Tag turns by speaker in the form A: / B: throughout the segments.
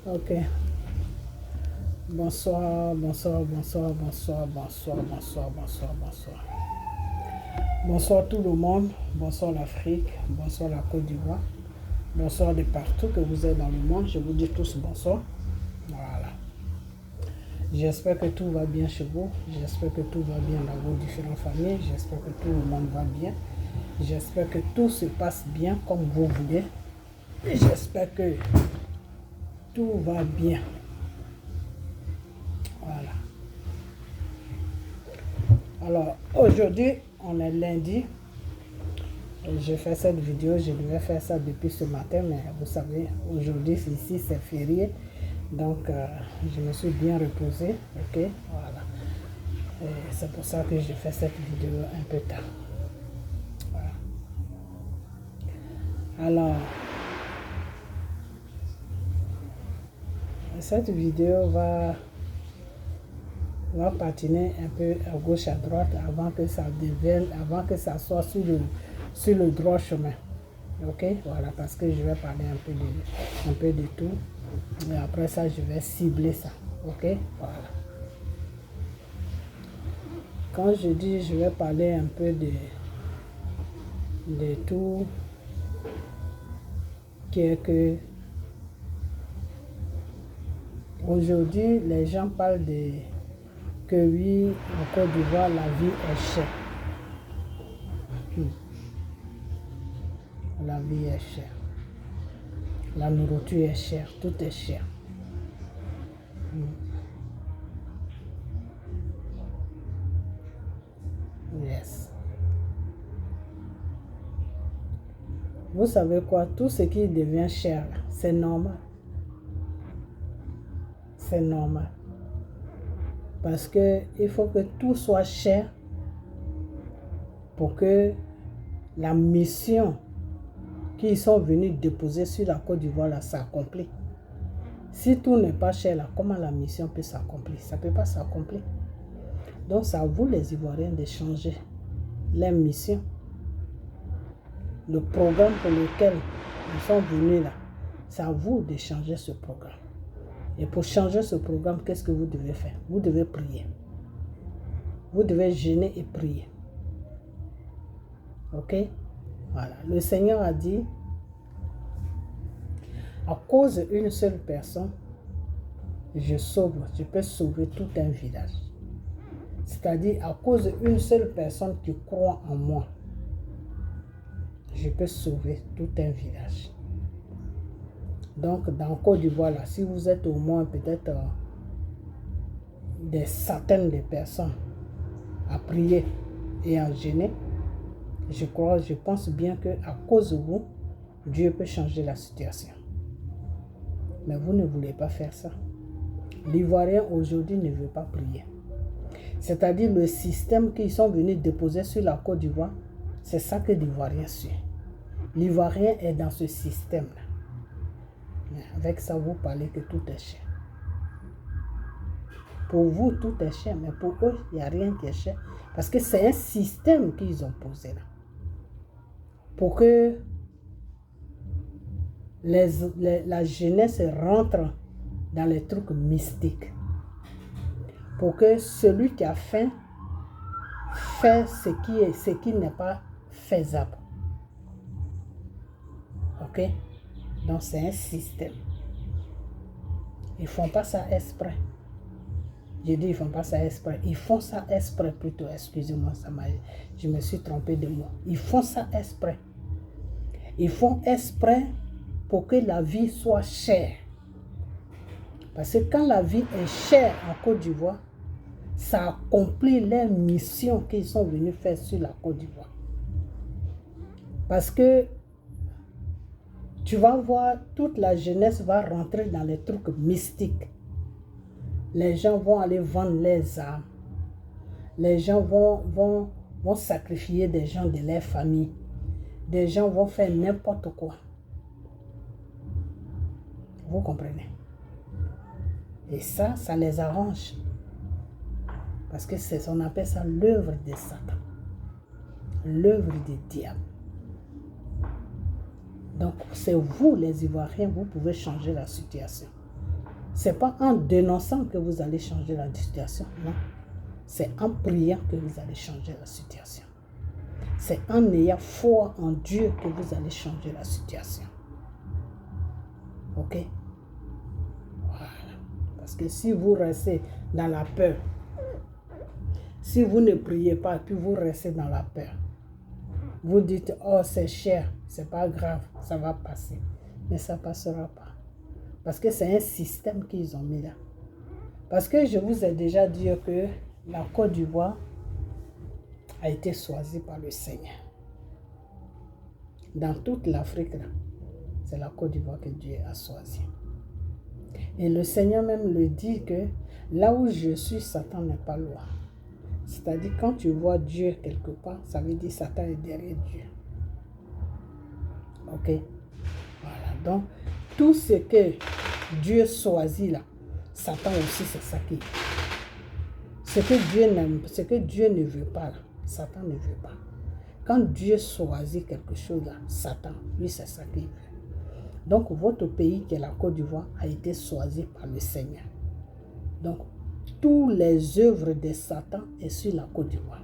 A: Ok. Bonsoir, bonsoir, bonsoir, bonsoir, bonsoir, bonsoir, bonsoir, bonsoir. Bonsoir tout le monde, bonsoir l'Afrique, bonsoir la Côte d'Ivoire, bonsoir de partout que vous êtes dans le monde. Je vous dis tous bonsoir. Voilà. J'espère que tout va bien chez vous. J'espère que tout va bien dans vos différentes familles. J'espère que tout le monde va bien. J'espère que tout se passe bien comme vous voulez. Et j'espère que tout va bien. Voilà. Alors, aujourd'hui, on est lundi. J'ai fait cette vidéo, je devais faire ça depuis ce matin, mais vous savez, aujourd'hui, ici, c'est férié. Donc, je me suis bien reposé. Ok, voilà. C'est pour ça que j'ai fait cette vidéo un peu tard. Voilà. Alors, cette vidéo va patiner un peu à gauche, à droite avant que ça devienne, avant que ça soit sur le droit chemin. Ok, voilà, parce que je vais parler un peu de tout. Et après ça, je vais cibler ça. Ok, voilà. Quand je dis je vais parler un peu de tout, qui est que aujourd'hui, les gens parlent de que oui, en Côte d'Ivoire, la vie est chère. La vie est chère. La nourriture est chère, tout est cher. Yes. Vous savez quoi? Tout ce qui devient cher, c'est normal. C'est normal. Parce que il faut que tout soit cher pour que la mission qu'ils sont venus déposer sur la Côte d'Ivoire là s'accomplit. Si tout n'est pas cher là, comment la mission peut s'accomplir? Ça ne peut pas s'accomplir. Donc c'est à vous les Ivoiriens de changer leur mission. Le programme pour lequel ils sont venus là, c'est à vous de changer ce programme. Et pour changer ce programme, qu'est-ce que vous devez faire? Vous devez prier. Vous devez jeûner et prier. Ok? Voilà. Le Seigneur a dit, à cause d'une seule personne, je peux sauver tout un village. C'est-à-dire, à cause d'une seule personne qui croit en moi, je peux sauver tout un village. Donc, dans Côte d'Ivoire, là, si vous êtes au moins peut-être des centaines de personnes à prier et à jeûner, je pense bien qu'à cause de vous, Dieu peut changer la situation. Mais vous ne voulez pas faire ça. L'Ivoirien aujourd'hui ne veut pas prier. C'est-à-dire le système qu'ils sont venus déposer sur la Côte d'Ivoire, c'est ça que l'Ivoirien suit. L'Ivoirien est dans ce système-là. Avec ça, vous parlez que tout est cher. Pour vous, tout est cher, mais pour eux, il n'y a rien qui est cher. Parce que c'est un système qu'ils ont posé là. Pour que la jeunesse rentre dans les trucs mystiques. Pour que celui qui a faim fait ce qui n'est pas faisable. Ok? Donc c'est un système. Ils ne font pas ça exprès. Je dis ils ne font pas ça exprès. Ils font ça exprès plutôt. Excusez-moi, je me suis trompé de mot. Ils font ça exprès. Ils font exprès pour que la vie soit chère. Parce que quand la vie est chère en Côte d'Ivoire, ça accomplit leur mission qu'ils sont venus faire sur la Côte d'Ivoire. Parce que tu vas voir, toute la jeunesse va rentrer dans les trucs mystiques. Les gens vont aller vendre leurs âmes. Les gens vont sacrifier des gens de leur famille. Des gens vont faire n'importe quoi. Vous comprenez? Et ça les arrange. Parce que on appelle ça l'œuvre de Satan. L'œuvre du diable. Donc, c'est vous, les Ivoiriens, vous pouvez changer la situation. Ce n'est pas en dénonçant que vous allez changer la situation, non. C'est en priant que vous allez changer la situation. C'est en ayant foi en Dieu que vous allez changer la situation. Ok? Voilà. Parce que si vous restez dans la peur, si vous ne priez pas, puis vous restez dans la peur, vous dites, oh c'est cher, c'est pas grave, ça va passer. Mais ça ne passera pas. Parce que c'est un système qu'ils ont mis là. Parce que je vous ai déjà dit que la Côte d'Ivoire a été choisie par le Seigneur. Dans toute l'Afrique, c'est la Côte d'Ivoire que Dieu a choisi. Et le Seigneur même le dit que là où je suis, Satan n'est pas loin. C'est-à-dire quand tu vois Dieu quelque part, ça veut dire Satan est derrière Dieu. Ok? Voilà. Donc, tout ce que Dieu choisit là, Satan aussi, c'est ça qui est. Ce que Dieu n'aime, ce que Dieu ne veut pas là, Satan ne veut pas. Quand Dieu choisit quelque chose là, Satan, lui, c'est ça qu'il veut. Donc, votre pays, qui est la Côte d'Ivoire, a été choisi par le Seigneur. Donc, toutes les œuvres de Satan sont sur la Côte d'Ivoire.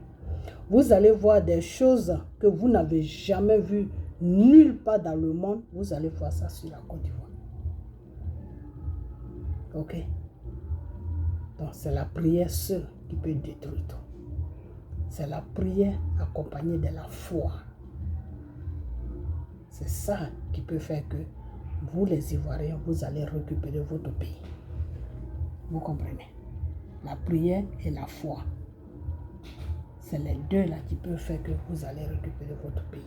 A: Vous allez voir des choses que vous n'avez jamais vues nulle part dans le monde. Vous allez voir ça sur la Côte d'Ivoire. Ok? Donc, c'est la prière seule qui peut détruire tout. C'est la prière accompagnée de la foi. C'est ça qui peut faire que vous, les Ivoiriens, vous allez récupérer votre pays. Vous comprenez? La prière et la foi. C'est les deux là qui peuvent faire que vous allez récupérer votre pays.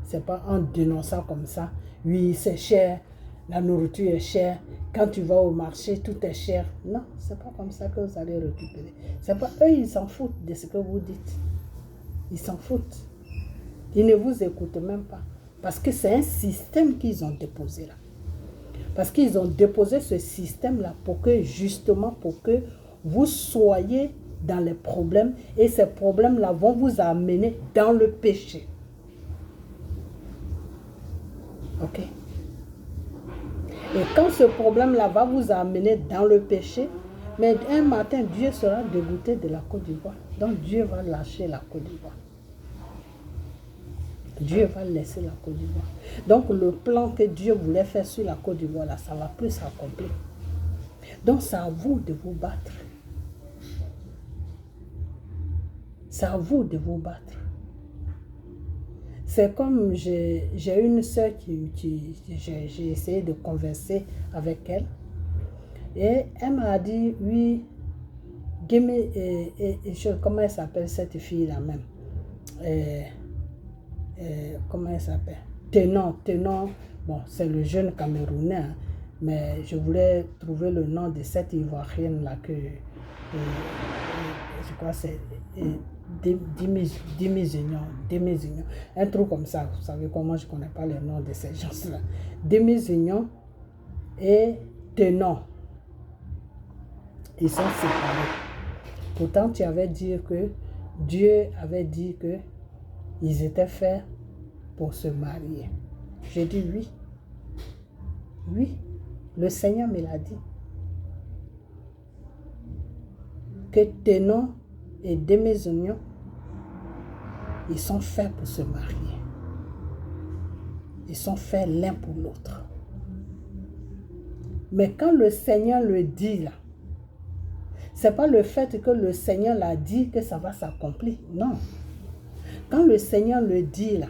A: Ce n'est pas en dénonçant comme ça. Oui, c'est cher, la nourriture est chère. Quand tu vas au marché, tout est cher. Non, ce n'est pas comme ça que vous allez récupérer. C'est pas eux, ils s'en foutent de ce que vous dites. Ils s'en foutent. Ils ne vous écoutent même pas. Parce que c'est un système qu'ils ont déposé là. Parce qu'ils ont déposé ce système-là pour que, justement, pour que vous soyez dans les problèmes et ces problèmes-là vont vous amener dans le péché. Ok? Et quand ce problème-là va vous amener dans le péché, mais un matin, Dieu sera dégoûté de la Côte d'Ivoire. Donc Dieu va lâcher la Côte d'Ivoire. Dieu va laisser la Côte d'Ivoire. Donc le plan que Dieu voulait faire sur la Côte d'Ivoire, là, ça ne va plus s'accomplir. Donc c'est à vous de vous battre. C'est à vous de vous battre. C'est comme j'ai une soeur j'ai essayé de converser avec elle. Et elle m'a dit, oui, comment elle s'appelle cette fille-là même? Comment elle s'appelle? Tenon, bon, c'est le jeune Camerounais, hein, mais je voulais trouver le nom de cette Ivoirienne-là que, je crois que c'est Demi-Union, un truc comme ça, vous savez comment je ne connais pas les noms de ces gens-là. Demi-Union et Tenon, ils sont séparés. Pourtant, tu avais dit que Dieu avait dit que ils étaient faits pour se marier. J'ai dit oui. Oui, le Seigneur me l'a dit. Que Tenon et Demi-Union, ils sont faits pour se marier. Ils sont faits l'un pour l'autre. Mais quand le Seigneur le dit là, ce n'est pas le fait que le Seigneur l'a dit que ça va s'accomplir. Non. Quand le Seigneur le dit là,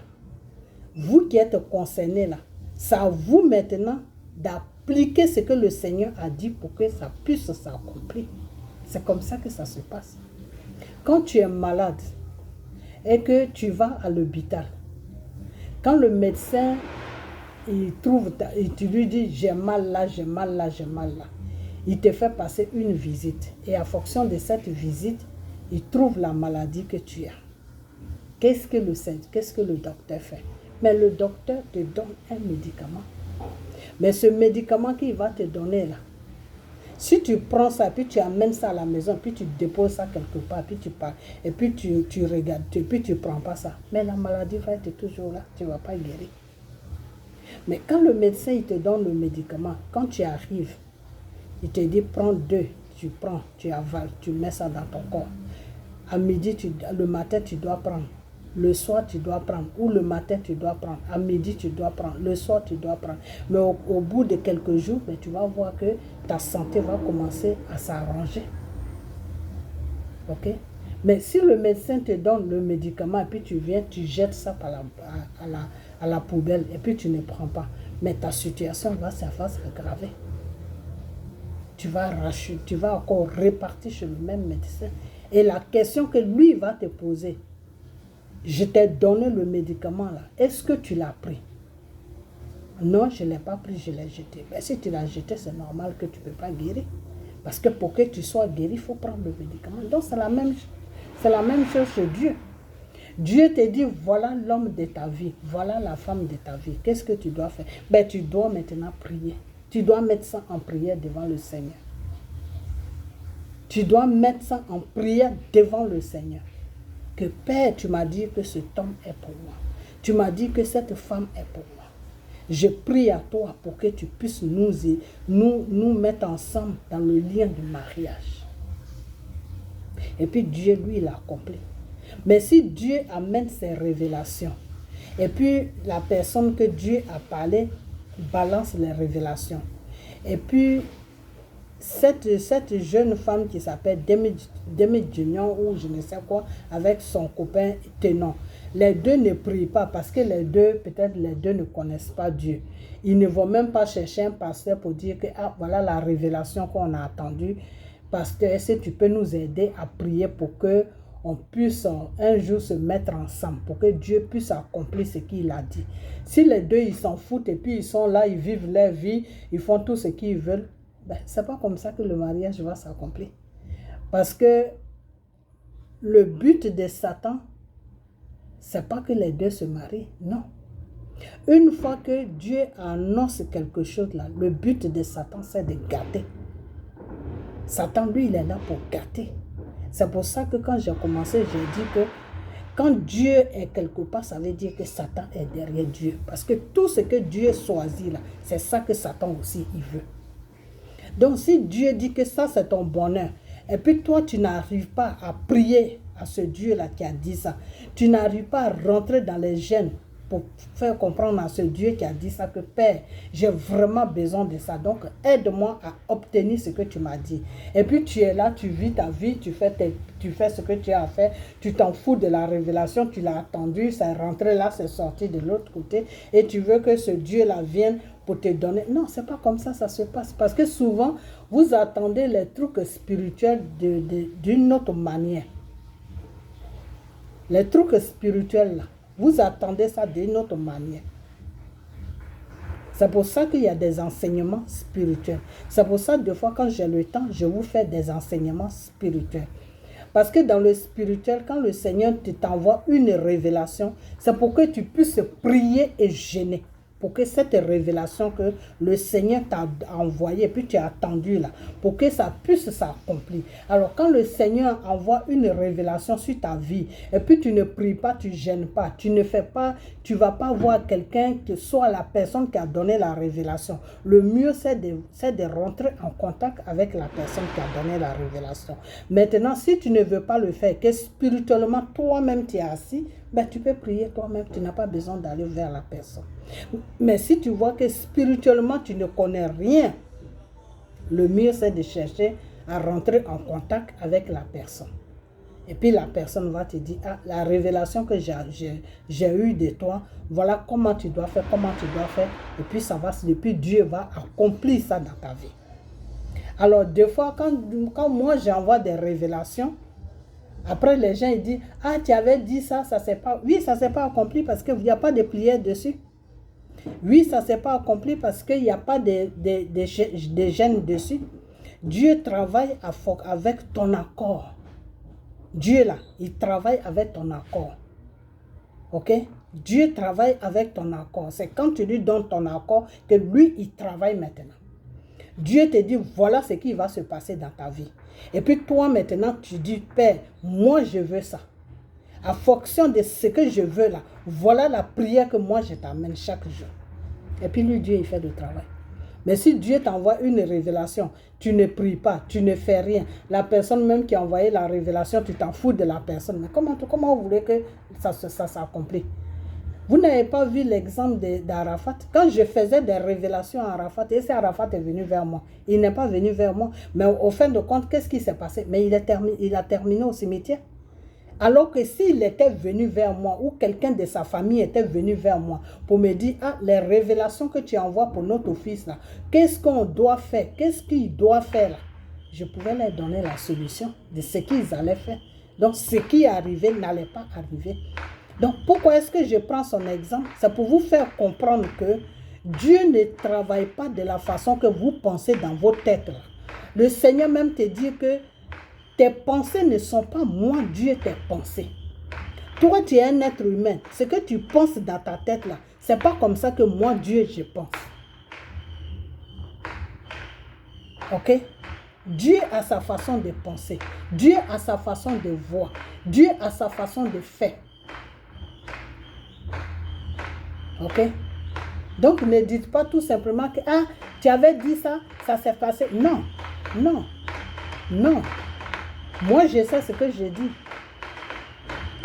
A: vous qui êtes concernés là, c'est à vous maintenant d'appliquer ce que le Seigneur a dit pour que ça puisse s'accomplir. C'est comme ça que ça se passe. Quand tu es malade et que tu vas à l'hôpital, quand le médecin il trouve, et tu lui dis j'ai mal là, j'ai mal là, j'ai mal là, il te fait passer une visite et en fonction de cette visite, il trouve la maladie que tu as. Qu'est-ce que le docteur fait? Mais le docteur te donne un médicament. Mais ce médicament qu'il va te donner là, si tu prends ça, puis tu amènes ça à la maison, puis tu déposes ça quelque part, puis tu pars, et puis tu regardes, puis tu ne prends pas ça. Mais la maladie va être toujours là, tu ne vas pas guérir. Mais quand le médecin il te donne le médicament, quand tu arrives, Il te dit, prends 2, tu prends, tu avales, tu mets ça dans ton corps. À midi, le matin, tu dois prendre. Le soir, tu dois prendre. Ou le matin, tu dois prendre. À midi, tu dois prendre. Le soir, tu dois prendre. Mais au bout de quelques jours, ben, tu vas voir que ta santé va commencer à s'arranger. Ok? Mais si le médecin te donne le médicament et puis tu viens, tu jettes ça à la poubelle et puis tu ne prends pas, mais ta situation va s'aggraver. Tu vas encore repartir chez le même médecin. Et la question que lui va te poser, je t'ai donné le médicament là, est-ce que tu l'as pris? Non, je ne l'ai pas pris, je l'ai jeté. Ben, si tu l'as jeté, c'est normal que tu ne peux pas guérir. Parce que pour que tu sois guéri, il faut prendre le médicament. Donc c'est la même chose chez Dieu. Dieu te dit, voilà l'homme de ta vie, voilà la femme de ta vie. Qu'est-ce que tu dois faire? Ben, tu dois maintenant prier. Tu dois mettre ça en prière devant le Seigneur. Tu dois mettre ça en prière devant le Seigneur. Que Père, tu m'as dit que cet homme est pour moi. Tu m'as dit que cette femme est pour moi. Je prie à toi pour que tu puisses nous mettre ensemble dans le lien du mariage. Et puis Dieu, lui, il a accompli. Mais si Dieu amène ses révélations, et puis la personne que Dieu a parlé balance les révélations, et puis cette jeune femme qui s'appelle Demi Junior ou je ne sais quoi, avec son copain Ténon, les deux ne prient pas parce que peut-être les deux ne connaissent pas Dieu. Ils ne vont même pas chercher un pasteur pour dire que voilà la révélation qu'on a attendue. Pasteur, est-ce que tu peux nous aider à prier pour que on puisse un jour se mettre ensemble, pour que Dieu puisse accomplir ce qu'il a dit. Si les deux, ils s'en foutent et puis ils sont là, ils vivent leur vie, ils font tout ce qu'ils veulent, ben, ce n'est pas comme ça que le mariage va s'accomplir. Parce que le but de Satan, ce n'est pas que les deux se marient, non. Une fois que Dieu annonce quelque chose là, le but de Satan, c'est de gâter. Satan, lui, il est là pour gâter. C'est pour ça que quand j'ai commencé, j'ai dit que quand Dieu est quelque part, ça veut dire que Satan est derrière Dieu. Parce que tout ce que Dieu choisit là, c'est ça que Satan aussi, il veut. Donc si Dieu dit que ça, c'est ton bonheur, et puis toi, tu n'arrives pas à prier à ce Dieu-là qui a dit ça, tu n'arrives pas à rentrer dans les gènes pour faire comprendre à ce Dieu qui a dit ça que Père, j'ai vraiment besoin de ça. Donc, aide-moi à obtenir ce que tu m'as dit. Et puis, tu es là, tu vis ta vie, tu fais ce que tu as à faire, tu t'en fous de la révélation, tu l'as attendu, c'est rentré là, c'est sorti de l'autre côté, et tu veux que ce Dieu-là vienne pour te donner. Non, c'est pas comme ça se passe. Parce que souvent, vous attendez les trucs spirituels d'une autre manière. Les trucs spirituels là, vous attendez ça d'une autre manière. C'est pour ça qu'il y a des enseignements spirituels. C'est pour ça, des fois, quand j'ai le temps, je vous fais des enseignements spirituels. Parce que dans le spirituel, quand le Seigneur t'envoie une révélation, c'est pour que tu puisses prier et jeûner. Pour que cette révélation que le Seigneur t'a envoyée, puis tu as attendu là, pour que ça puisse s'accomplir. Alors quand le Seigneur envoie une révélation sur ta vie, et puis tu ne pries pas, tu ne gênes pas, tu ne fais pas, tu ne vas pas voir quelqu'un que soit la personne qui a donné la révélation. Le mieux, c'est de rentrer en contact avec la personne qui a donné la révélation. Maintenant, si tu ne veux pas le faire, que spirituellement, toi-même tu es assis, ben, tu peux prier toi-même, tu n'as pas besoin d'aller vers la personne. Mais si tu vois que spirituellement tu ne connais rien, le mieux c'est de chercher à rentrer en contact avec la personne. Et puis la personne va te dire, ah, la révélation que j'ai eue de toi, voilà comment tu dois faire, et puis Dieu va accomplir ça dans ta vie. Alors des fois, quand moi j'envoie des révélations, après, les gens ils disent, ah, tu avais dit ça, ça s'est pas... Oui, ça ne s'est pas accompli parce qu'il n'y a pas de prière dessus. Oui, ça ne s'est pas accompli parce qu'il n'y a pas de gènes dessus. Dieu travaille avec ton accord. Dieu, là, il travaille avec ton accord. Ok? Dieu travaille avec ton accord. C'est quand tu lui donnes ton accord que lui, il travaille maintenant. Dieu te dit, voilà ce qui va se passer dans ta vie. Et puis toi maintenant, tu dis, Père, moi je veux ça. En fonction de ce que je veux là, voilà la prière que moi je t'amène chaque jour. Et puis lui, Dieu, il fait le travail. Mais si Dieu t'envoie une révélation, tu ne pries pas, tu ne fais rien. La personne même qui a envoyé la révélation, tu t'en fous de la personne. Mais comment vous voulez que ça s'accomplit? Vous n'avez pas vu l'exemple d'Arafat? Quand je faisais des révélations à Arafat, et si Arafat est venu vers moi, il n'est pas venu vers moi. Mais au fin de compte, qu'est-ce qui s'est passé? Mais il a terminé au cimetière. Alors que s'il était venu vers moi, ou quelqu'un de sa famille était venu vers moi pour me dire, ah, les révélations que tu envoies pour notre fils là, qu'est-ce qu'on doit faire? Qu'est-ce qu'il doit faire là? Je pouvais leur donner la solution de ce qu'ils allaient faire. Donc, ce qui arrivait n'allait pas arriver. Donc, pourquoi est-ce que je prends son exemple? C'est pour vous faire comprendre que Dieu ne travaille pas de la façon que vous pensez dans vos têtes. Le Seigneur même te dit que tes pensées ne sont pas moi, Dieu, tes pensées. Toi, tu es un être humain. Ce que tu penses dans ta tête là, ce n'est pas comme ça que moi, Dieu, je pense. Ok? Dieu a sa façon de penser. Dieu a sa façon de voir. Dieu a sa façon de faire. Ok? Donc, ne dites pas tout simplement que, ah, tu avais dit ça, ça s'est passé. Non, non, non. Moi, je sais ce que j'ai dit.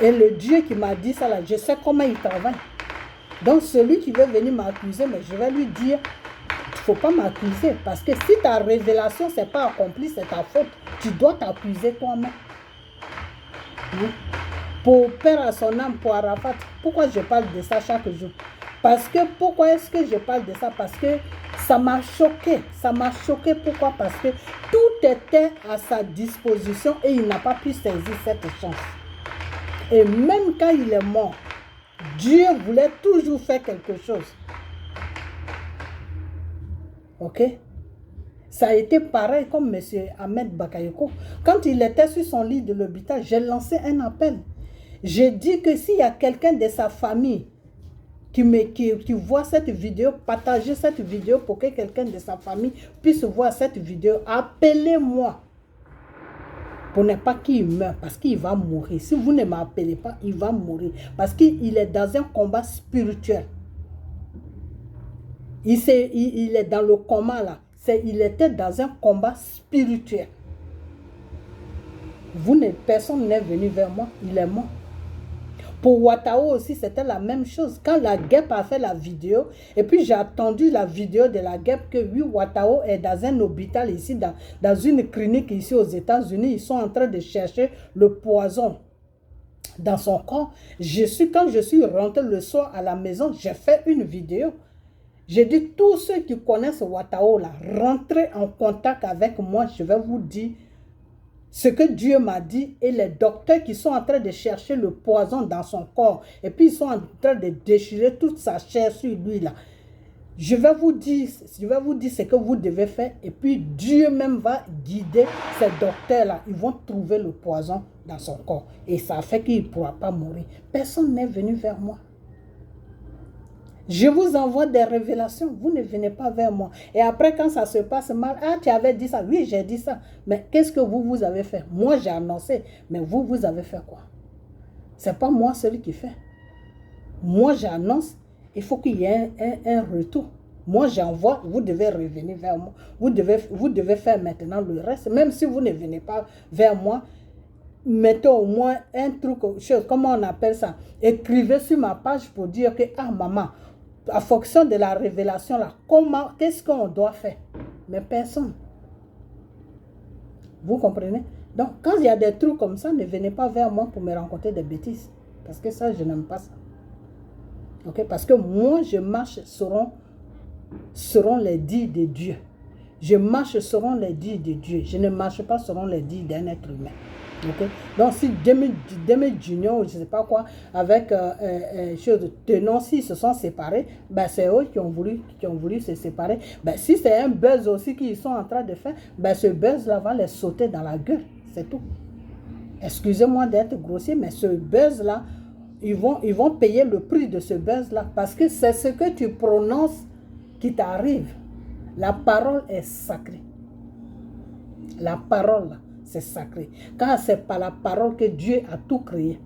A: Et le Dieu qui m'a dit ça, là, je sais comment il travaille. Donc, celui qui veut venir m'accuser, mais je vais lui dire, il ne faut pas m'accuser. Parce que si ta révélation ne s'est pas accomplie, c'est ta faute. Tu dois t'accuser toi-même. Pour Père à son âme, pour Arafat, pourquoi je parle de ça chaque jour? Parce que, pourquoi est-ce que je parle de ça? Parce que ça m'a choqué. Ça m'a choqué. Pourquoi? Parce que tout était à sa disposition et il n'a pas pu saisir cette chance. Et même quand il est mort, Dieu voulait toujours faire quelque chose. Ok? Ça a été pareil comme M. Ahmed Bakayoko. Quand il était sur son lit de l'hôpital, j'ai lancé un appel. J'ai dit que s'il y a quelqu'un de sa famille qui voit cette vidéo, partagez cette vidéo pour que quelqu'un de sa famille puisse voir cette vidéo. Appelez-moi pour ne pas qu'il meure, parce qu'il va mourir. Si vous ne m'appelez pas, il va mourir. Parce qu'il est dans un combat spirituel. Il est dans le coma là. Il était dans un combat spirituel. Personne n'est venu vers moi, il est mort. Pour Ouattao aussi, c'était la même chose. Quand la guêpe a fait la vidéo, et puis j'ai attendu la vidéo de la guêpe que oui, Ouattao est dans un hôpital ici, dans une clinique ici aux États-Unis. Ils sont en train de chercher le poison dans son corps. Quand je suis rentré le soir à la maison, j'ai fait une vidéo. J'ai dit, tous ceux qui connaissent Ouattao, là, rentrez en contact avec moi, je vais vous dire ce que Dieu m'a dit, et les docteurs qui sont en train de chercher le poison dans son corps, et puis ils sont en train de déchirer toute sa chair sur lui là. Je vais vous dire ce que vous devez faire, et puis Dieu même va guider ces docteurs là. Ils vont trouver le poison dans son corps, et ça fait qu'il ne pourra pas mourir. Personne n'est venu vers moi. Je vous envoie des révélations, vous ne venez pas vers moi. Et après, quand ça se passe mal, ah, tu avais dit ça. Oui, j'ai dit ça. Mais qu'est-ce que vous avez fait? Moi, j'ai annoncé. Mais vous avez fait quoi? Ce n'est pas moi celui qui fait. Moi, j'annonce. Il faut qu'il y ait un retour. Moi, j'envoie. Vous devez revenir vers moi. Vous devez faire maintenant le reste. Même si vous ne venez pas vers moi, mettez au moins un truc, comment on appelle ça? Écrivez sur ma page pour dire que, ah, maman, en fonction de la révélation, là, qu'est-ce qu'on doit faire? Mais personne. Vous comprenez? Donc, quand il y a des trucs comme ça, ne venez pas vers moi pour me raconter des bêtises. Parce que ça, je n'aime pas ça. Ok? Parce que moi, je marche selon les dits de Dieu. Je marche selon les dits de Dieu. Je ne marche pas selon les dits d'un être humain. Okay? Donc, si Demi Junior, je ne sais pas quoi, avec Tenon, s'ils se sont séparés, ben, c'est eux qui ont voulu se séparer. Ben, si c'est un buzz aussi qu'ils sont en train de faire, ben, ce buzz-là va les sauter dans la gueule. C'est tout. Excusez-moi d'être grossier, mais ce buzz-là, ils vont payer le prix de ce buzz-là. Parce que c'est ce que tu prononces qui t'arrive. La parole est sacrée. La parole, là, c'est sacré. Car ce n'est pas la parole que Dieu a tout créé.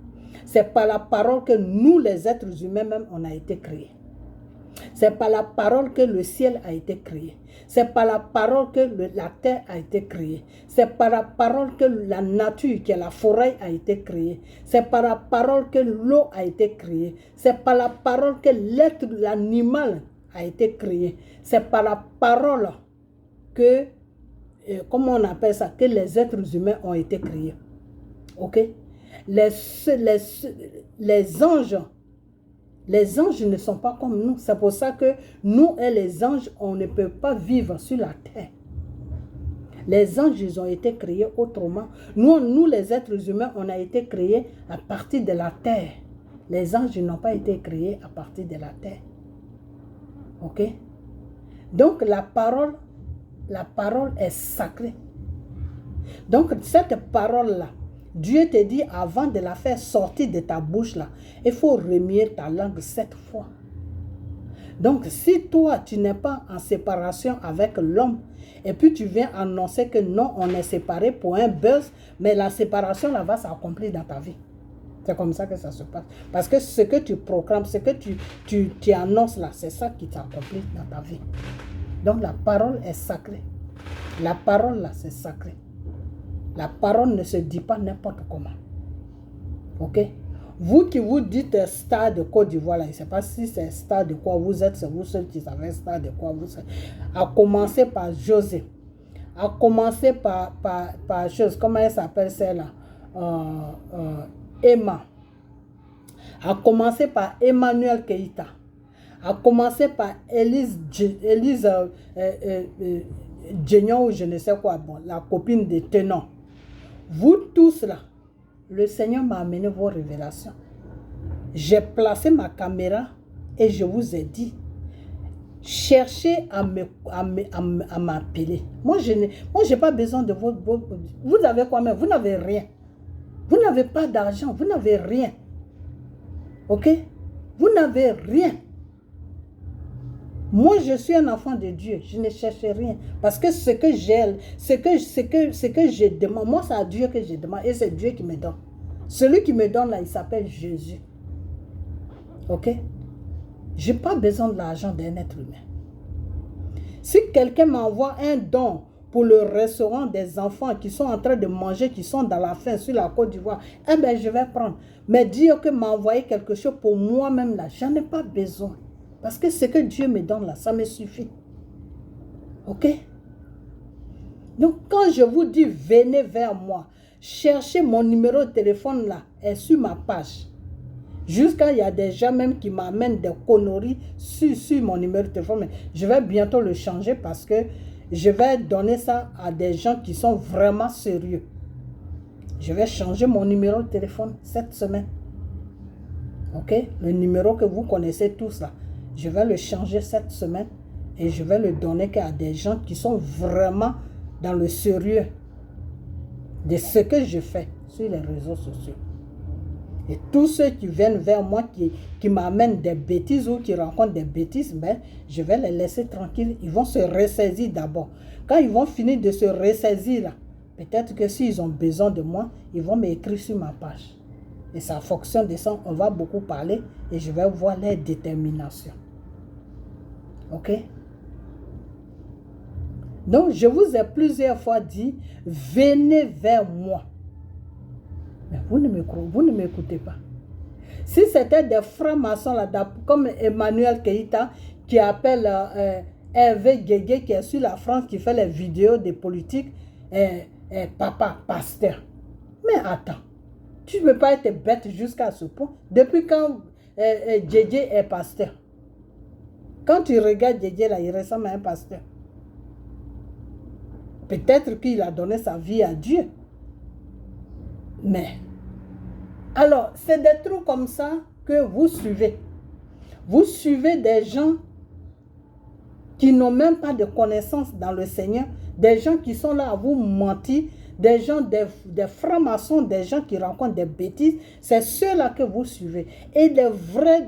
A: Ce n'est pas la parole que nous, les êtres humains, même, on a été créés. C'est par la parole que le ciel a été créé. C'est par la parole que la terre a été créée. C'est par la parole que la nature, qui est la forêt, a été créée. C'est par la parole que l'eau a été créée. C'est par la parole que l'être, l'animal a été créé. C'est par la parole que, comment on appelle ça, que les êtres humains ont été créés. Ok? Les anges ne sont pas comme nous. C'est pour ça que nous et les anges, on ne peut pas vivre sur la terre. Les anges, ils ont été créés autrement. Nous, les êtres humains, on a été créés à partir de la terre. Les anges n'ont pas été créés à partir de la terre. Ok? Donc, la parole est sacrée. Donc, cette parole-là, Dieu te dit, avant de la faire sortir de ta bouche, là, il faut remuer ta langue 7 fois. Donc, si toi, tu n'es pas en séparation avec l'homme, et puis tu viens annoncer que non, on est séparés pour un buzz, mais la séparation, là, va s'accomplir dans ta vie. C'est comme ça que ça se passe. Parce que ce que tu proclames, ce que tu annonces là, c'est ça qui s'accomplit dans ta vie. Donc, la parole est sacrée. La parole, là, c'est sacré. La parole ne se dit pas n'importe comment. Ok? Vous qui vous dites star de Côte d'Ivoire, je ne sais pas si c'est star de quoi vous êtes, c'est vous seuls qui savez star de quoi vous êtes. À commencer par José. À commencer par chose, comment elle s'appelle celle-là? Emma. À commencer par Emmanuel Keïta. À commencer par Élise Djignon ou je ne sais quoi, bon, la copine de Tenon. Vous tous là, le Seigneur m'a amené vos révélations. J'ai placé ma caméra et je vous ai dit, cherchez à m'appeler. Moi, je n'ai pas besoin de vos... Vous avez quoi même? Vous n'avez rien. Vous n'avez pas d'argent, vous n'avez rien. Ok? Vous n'avez rien. Moi, je suis un enfant de Dieu. Je ne cherche rien. Parce que ce que j'ai, ce que je demande, moi, c'est à Dieu que je demande. Et c'est Dieu qui me donne. Celui qui me donne là, il s'appelle Jésus. Ok? Je n'ai pas besoin de l'argent d'un être humain. Si quelqu'un m'envoie un don pour le restaurant des enfants qui sont en train de manger, qui sont dans la faim sur la Côte d'Ivoire, eh bien, je vais prendre. Mais dire que m'envoyer quelque chose pour moi-même là, j'en ai pas besoin. Parce que ce que Dieu me donne là, ça me suffit. Ok? Donc, quand je vous dis, venez vers moi, cherchez mon numéro de téléphone là, est sur ma page. Jusqu'à il y a des gens même qui m'amènent des conneries sur mon numéro de téléphone. Mais je vais bientôt le changer parce que je vais donner ça à des gens qui sont vraiment sérieux. Je vais changer mon numéro de téléphone cette semaine. Ok? Le numéro que vous connaissez tous là. Je vais le changer cette semaine et je vais le donner à des gens qui sont vraiment dans le sérieux de ce que je fais sur les réseaux sociaux. Et tous ceux qui viennent vers moi, qui m'amènent des bêtises ou qui rencontrent des bêtises, ben, je vais les laisser tranquilles. Ils vont se ressaisir d'abord. Quand ils vont finir de se ressaisir, là, peut-être que s'ils ont besoin de moi, ils vont m'écrire sur ma page. Et ça fonctionne de ça, on va beaucoup parler et je vais voir leur détermination. Ok? Donc, je vous ai plusieurs fois dit, venez vers moi. Mais vous ne m'écoutez pas. Si c'était des francs-maçons, là, comme Emmanuel Keïta, qui appelle Hervé Guégué, qui est sur la France, qui fait les vidéos des politiques, papa, pasteur. Mais attends, tu ne peux pas être bête jusqu'à ce point. Depuis quand Djedje est pasteur? Quand tu regardes Djedje, là, il ressemble à un pasteur. Peut-être qu'il a donné sa vie à Dieu. Mais, alors, c'est des trucs comme ça que vous suivez. Vous suivez des gens qui n'ont même pas de connaissance dans le Seigneur, des gens qui sont là à vous mentir, des gens, des francs-maçons, des gens qui rencontrent des bêtises, c'est ceux-là que vous suivez. Et les vrais,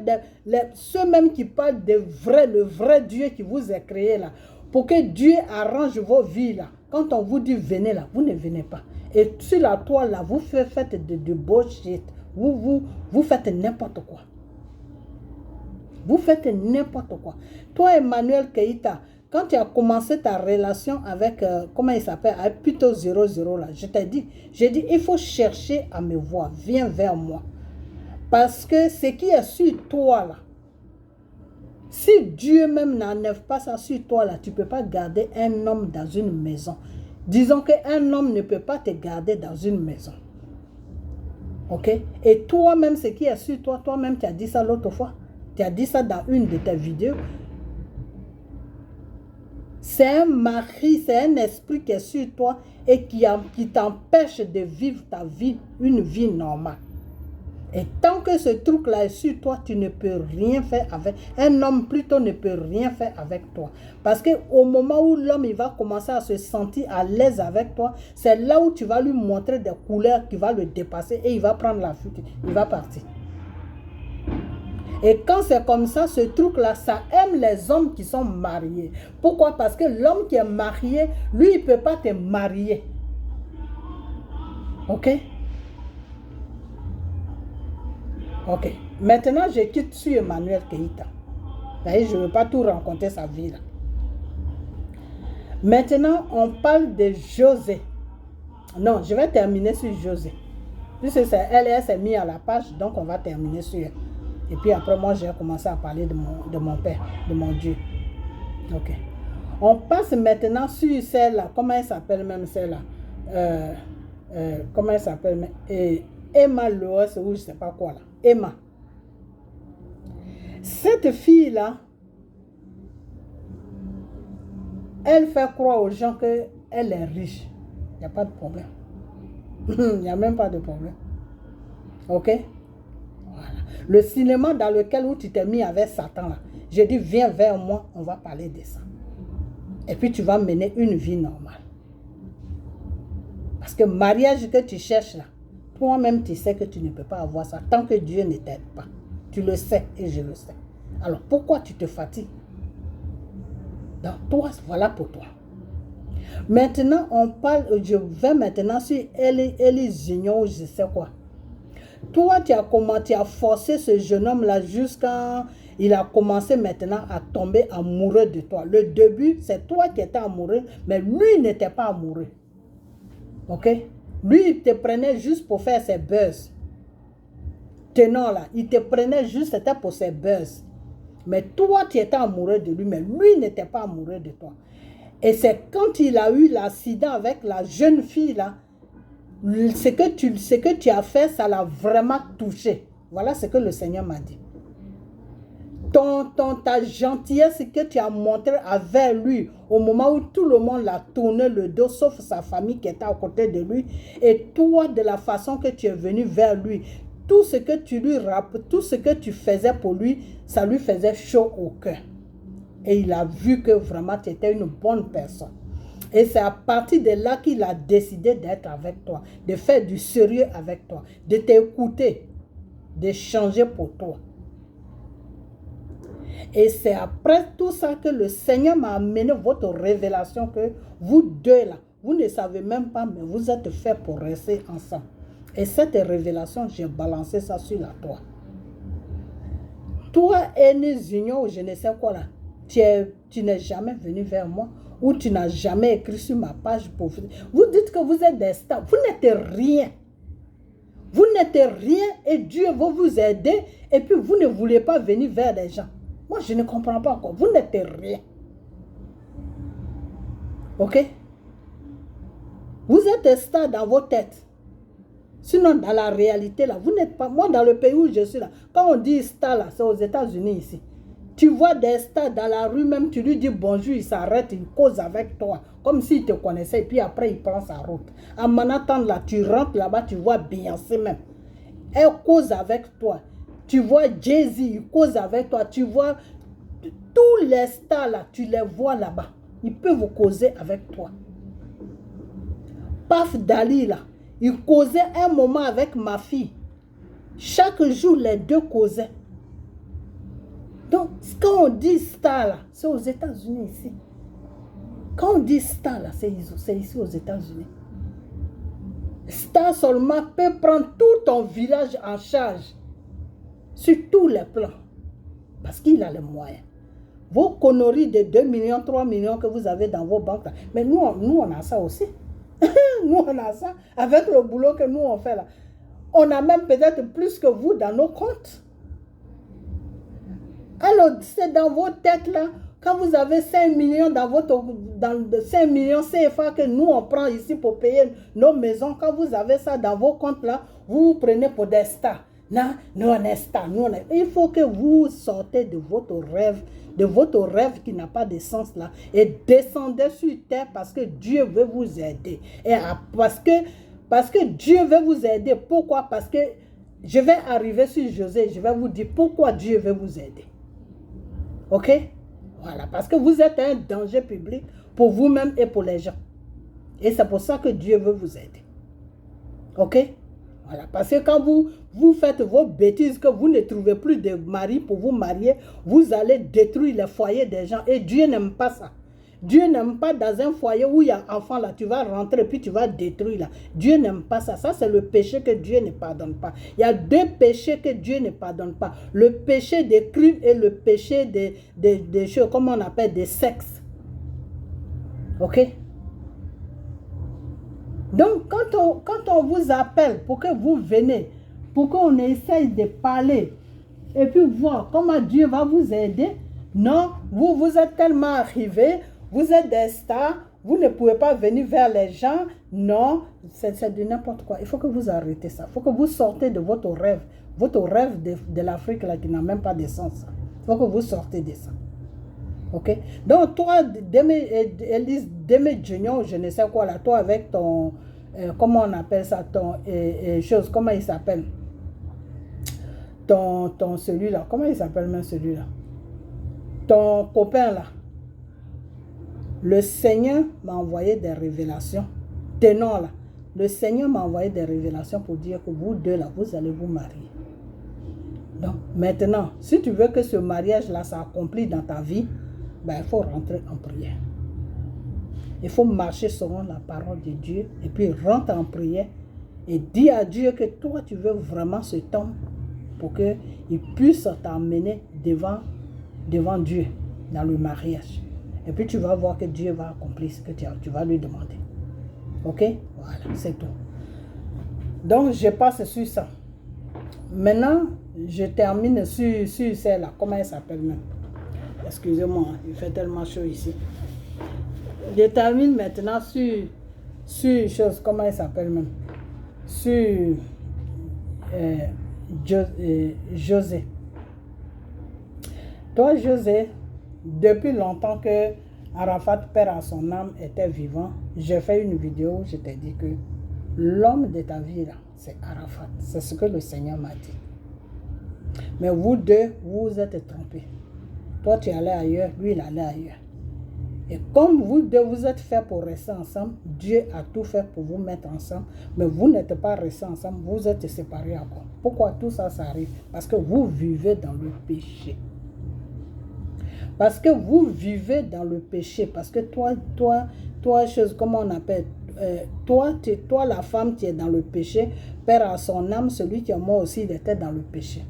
A: ceux même qui parlent de le vrai Dieu qui vous a créé là, pour que Dieu arrange vos vies là. Quand on vous dit venez là, vous ne venez pas. Et sur la toile là, vous faites de bullshit. Vous faites n'importe quoi. Vous faites n'importe quoi. Toi, Emmanuel Keïta, quand tu as commencé ta relation avec, comment il s'appelle, avec plutôt 00 là, je t'ai dit, j'ai dit, il faut chercher à me voir, viens vers moi. Parce que ce qui est sur toi là, si Dieu même n'enlève pas ça sur toi là, tu ne peux pas garder un homme dans une maison. Disons qu'un homme ne peut pas te garder dans une maison. Ok? Et toi-même, ce qui est sur toi, toi-même, tu as dit ça l'autre fois. Tu as dit ça dans une de tes vidéos. C'est un mari, c'est un esprit qui est sur toi et qui t'empêche de vivre ta vie, une vie normale. Et tant que ce truc-là est sur toi, tu ne peux rien faire avec. Un homme plutôt ne peut rien faire avec toi. Parce qu'au moment où l'homme il va commencer à se sentir à l'aise avec toi, c'est là où tu vas lui montrer des couleurs qui vont le dépasser et il va prendre la fuite. Il va partir. Et quand c'est comme ça, ce truc-là, ça aime les hommes qui sont mariés. Pourquoi? Parce que l'homme qui est marié, lui, il ne peut pas te marier. Ok? Ok. Maintenant, je quitte sur Emmanuel Keïta. Je ne veux pas tout raconter sa vie là. Maintenant, on parle de José. Non, je vais terminer sur José. Puisque elle s'est mise à la page, donc on va terminer sur elle. Et puis après, moi, j'ai commencé à parler de mon père, de mon Dieu. Ok. On passe maintenant sur celle-là. Comment elle s'appelle même celle-là? Comment elle s'appelle? Emma Lois, ou je ne sais pas quoi là. Emma. Cette fille-là, elle fait croire aux gens qu'elle est riche. Il n'y a pas de problème. Il n'y a même pas de problème. Ok? Voilà. Le cinéma dans lequel où tu t'es mis avec Satan, là, j'ai dit, viens vers moi, on va parler de ça. Et puis tu vas mener une vie normale. Parce que le mariage que tu cherches là, toi-même tu sais que tu ne peux pas avoir ça tant que Dieu ne t'aide pas. Tu le sais et je le sais. Alors pourquoi tu te fatigues? Donc toi, voilà pour toi. Maintenant, on parle, je vais maintenant sur Élise Junior, je sais quoi. Toi, tu as forcé ce jeune homme-là jusqu'à... Il a commencé maintenant à tomber amoureux de toi. Le début, c'est toi qui étais amoureux, mais lui n'était pas amoureux. Ok? Lui, il te prenait juste pour faire ses buzz. Tenant là, il te prenait juste, c'était pour ses buzz. Mais toi, tu étais amoureux de lui, mais lui n'était pas amoureux de toi. Et c'est quand il a eu l'accident avec la jeune fille là, ce que tu as fait, ça l'a vraiment touché. Voilà ce que le Seigneur m'a dit. Ta gentillesse que tu as montrée avec lui au moment où tout le monde l'a tourné le dos, sauf sa famille qui était à côté de lui, et toi, de la façon que tu es venu vers lui, tout ce que tu lui rappelais, tout ce que tu faisais pour lui, ça lui faisait chaud au cœur. Et il a vu que vraiment tu étais une bonne personne. Et c'est à partir de là qu'il a décidé d'être avec toi, de faire du sérieux avec toi, de t'écouter, de changer pour toi. Et c'est après tout ça que le Seigneur m'a amené votre révélation que vous deux là, vous ne savez même pas, mais vous êtes faits pour rester ensemble. Et cette révélation, j'ai balancé ça sur la toi. Toi, Élise Junior, je ne sais quoi là, tu n'es jamais venu vers moi ou tu n'as jamais écrit sur ma page pour vous dites que vous êtes des stars. Vous n'êtes rien. Vous n'êtes rien et Dieu va vous aider et puis vous ne voulez pas venir vers les gens. Moi, je ne comprends pas quoi. Vous n'êtes rien. Ok? Vous êtes des stars dans vos têtes. Sinon, dans la réalité, là, vous n'êtes pas... Moi, dans le pays où je suis, là, quand on dit star, là, c'est aux États-Unis, ici. Tu vois des stars dans la rue, même, tu lui dis bonjour, il s'arrête, il cause avec toi, comme s'il te connaissait, et puis après, il prend sa route. À Manhattan, là, tu rentres là-bas, tu vois Beyoncé même. Elle cause avec toi. Tu vois Jay-Z, il cause avec toi. Tu vois tous les stars, là, tu les vois là-bas. Ils peuvent causer avec toi. Paf Dali, là, il causait un moment avec ma fille. Chaque jour, les deux causaient. Donc, quand on dit star, là, c'est aux États-Unis ici. Quand on dit star, là, c'est ici aux États-Unis. Star seulement peut prendre tout ton village en charge. Sur tous les plans. Parce qu'il a les moyens. Vos conneries de 2 millions, 3 millions que vous avez dans vos banques, là. Mais nous, on a ça aussi. Nous, on a ça. Avec le boulot que nous, on fait là. On a même peut-être plus que vous dans nos comptes. Alors, c'est dans vos têtes là. Quand vous avez 5 millions dans 5 millions CFA que nous, on prend ici pour payer nos maisons. Quand vous avez ça dans vos comptes là, vous prenez pour des stars. Non, nous, on est stars. Il faut que vous sortez de votre rêve qui n'a pas de sens là, et descendez sur terre parce que Dieu veut vous aider. Et parce que Dieu veut vous aider. Pourquoi? Parce que je vais arriver sur José, je vais vous dire pourquoi Dieu veut vous aider. Ok? Voilà, parce que vous êtes un danger public pour vous-même et pour les gens. Et c'est pour ça que Dieu veut vous aider. Ok? Voilà, parce que quand vous faites vos bêtises, que vous ne trouvez plus de mari pour vous marier, vous allez détruire les foyers des gens. Et Dieu n'aime pas ça. Dieu n'aime pas dans un foyer où il y a un enfant là, tu vas rentrer puis tu vas détruire là. Dieu n'aime pas ça. Ça, c'est le péché que Dieu ne pardonne pas. Il y a deux péchés que Dieu ne pardonne pas. Le péché des crimes et le péché des choses, comment on appelle, des sexes. Ok? Donc, quand on vous appelle pour que vous venez, pour qu'on essaye de parler et puis voir comment Dieu va vous aider, non, vous êtes tellement arrivés, vous êtes des stars, vous ne pouvez pas venir vers les gens, non, c'est de n'importe quoi. Il faut que vous arrêtez ça. Il faut que vous sortez de votre rêve de l'Afrique là qui n'a même pas de sens. Il faut que vous sortez de ça. Ok? Donc, toi, Elise, Deme Junior, je ne sais quoi là, toi avec ton, comment on appelle ça, ton chose, comment il s'appelle? Ton celui-là, comment il s'appelle même celui-là? Ton copain là. Le Seigneur m'a envoyé des révélations. Tenons là. Le Seigneur m'a envoyé des révélations pour dire que vous deux là, vous allez vous marier. Donc, maintenant, si tu veux que ce mariage-là s'accomplisse dans ta vie, ben, il faut rentrer en prière. Il faut marcher selon la parole de Dieu et puis rentre en prière et dis à Dieu que toi, tu veux vraiment cet homme pour qu'il puisse t'amener devant Dieu dans le mariage. Et puis tu vas voir que Dieu va accomplir ce que tu vas lui demander. Ok? Voilà, c'est tout. Donc, je passe sur ça. Maintenant, je termine sur celle-là. Comment elle s'appelle même? Excusez-moi, il fait tellement chaud ici. Je termine maintenant sur chose, comment elle s'appelle même? Sur José. Toi, José, depuis longtemps que Arafat, père à son âme, était vivant, j'ai fait une vidéo où je t'ai dit que l'homme de ta vie, là, c'est Arafat. C'est ce que le Seigneur m'a dit. Mais vous deux, vous êtes trompés. Toi, tu allais ailleurs, lui, il allait ailleurs. Et comme vous deux, vous êtes faits pour rester ensemble, Dieu a tout fait pour vous mettre ensemble, mais vous n'êtes pas restés ensemble, vous êtes séparés encore. Pourquoi tout ça, ça arrive? Parce que vous vivez dans le péché. Parce que vous vivez dans le péché. Parce que toi, chose, comment on appelle, toi, la femme, tu es dans le péché. Père à son âme, celui qui est mort aussi, il était dans le péché.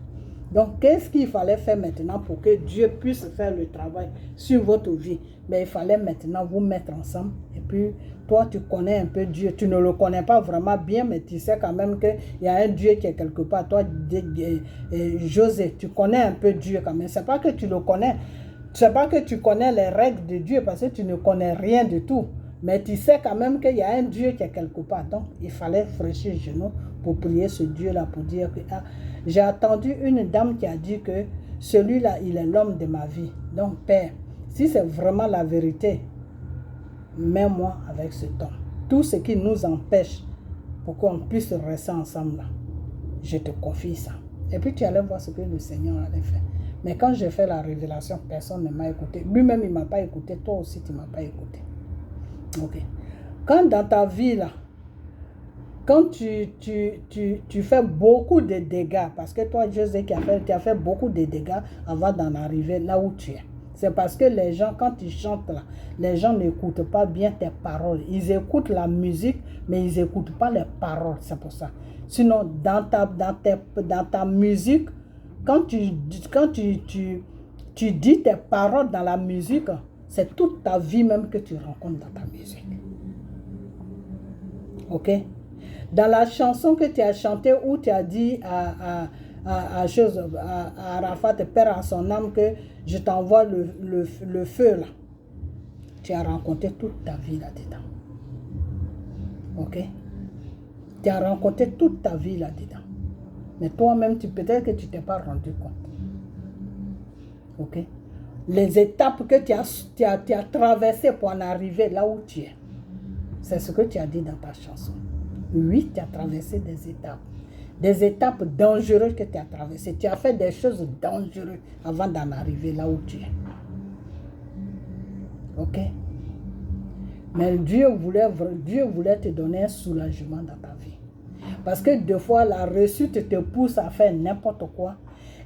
A: Donc, qu'est-ce qu'il fallait faire maintenant pour que Dieu puisse faire le travail sur votre vie? Mais il fallait maintenant vous mettre ensemble. Et puis, toi, tu connais un peu Dieu. Tu ne le connais pas vraiment bien, mais tu sais quand même qu'il y a un Dieu qui est quelque part. Toi, José, tu connais un peu Dieu quand même. Ce n'est pas que tu le connais. C'est pas que tu connais les règles de Dieu parce que tu ne connais rien du tout. Mais tu sais quand même qu'il y a un Dieu qui est quelque part. Donc, il fallait fraîchir les genoux pour prier ce Dieu-là, pour dire que j'ai entendu une dame qui a dit que celui-là, il est l'homme de ma vie. Donc, Père, si c'est vraiment la vérité, mets-moi avec cet homme. Tout ce qui nous empêche pour qu'on puisse rester ensemble là, je te confie ça. Et puis, tu allais voir ce que le Seigneur allait faire. Mais quand j'ai fait la révélation, personne ne m'a écouté. Lui-même, il ne m'a pas écouté. Toi aussi, tu ne m'as pas écouté. Ok. Quand dans ta vie, là, quand tu fais beaucoup de dégâts, parce que toi, José, tu as fait beaucoup de dégâts avant d'en arriver là où tu es. C'est parce que les gens, quand tu chantes là, les gens n'écoutent pas bien tes paroles. Ils écoutent la musique, mais ils n'écoutent pas les paroles. C'est pour ça. Sinon, dans ta musique, quand tu tu dis tes paroles dans la musique, c'est toute ta vie même que tu rencontres dans ta musique. Ok? Dans la chanson que tu as chantée où tu as dit à Arafat, Père en son âme, que je t'envoie le feu là. Tu as rencontré toute ta vie là-dedans. Ok? Tu as rencontré toute ta vie là-dedans. Mais toi-même, peut-être que tu ne t'es pas rendu compte. Ok? Les étapes que tu as traversées pour en arriver là où tu es. C'est ce que tu as dit dans ta chanson. Oui, tu as traversé des étapes. Des étapes dangereuses que tu as traversées. Tu as fait des choses dangereuses avant d'en arriver là où tu es. Ok? Mais Dieu voulait te donner un soulagement dans ta vie. Parce que des fois, la réussite te pousse à faire n'importe quoi.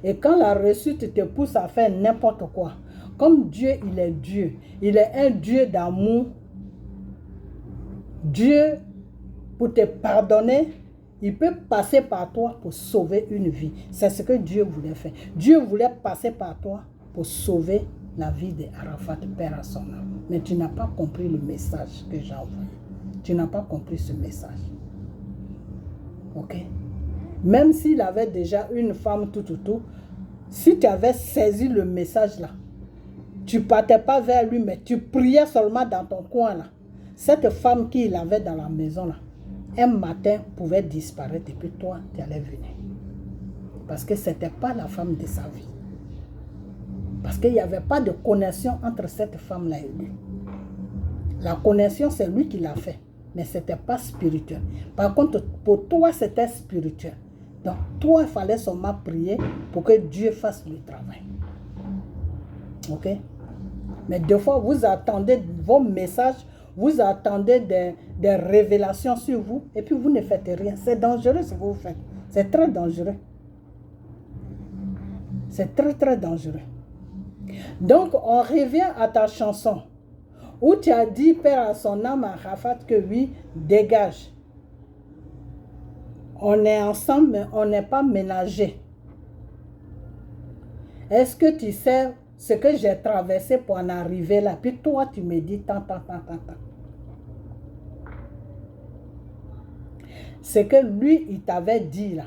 A: Et quand la réussite te pousse à faire n'importe quoi, comme Dieu, il est un Dieu d'amour. Dieu, pour te pardonner, il peut passer par toi pour sauver une vie. C'est ce que Dieu voulait faire. Dieu voulait passer par toi pour sauver la vie d'Arafat, Père à son âme. Mais tu n'as pas compris le message que j'ai envoyé. Tu n'as pas compris ce message. Ok? Même s'il avait déjà une femme tout, si tu avais saisi le message là, tu ne partais pas vers lui, mais tu priais seulement dans ton coin là. Cette femme qu'il avait dans la maison là, un matin pouvait disparaître et puis toi, tu allais venir. Parce que ce n'était pas la femme de sa vie. Parce qu'il n'y avait pas de connexion entre cette femme-là et lui. La connexion, c'est lui qui l'a fait. Mais ce n'était pas spirituel. Par contre, pour toi, c'était spirituel. Donc, toi, il fallait seulement prier pour que Dieu fasse le travail. Ok? Mais des fois, vous attendez vos messages, vous attendez des révélations sur vous, et puis vous ne faites rien. C'est dangereux ce que vous faites. C'est très dangereux. C'est très, très dangereux. Donc, on revient à ta chanson, où tu as dit, Père à son âme, à Arafat, que oui, dégage. On est ensemble, mais on n'est pas ménagés. Est-ce que tu sais ce que j'ai traversé pour en arriver là? Puis toi, tu me dis tant. Ce que lui, il t'avait dit là,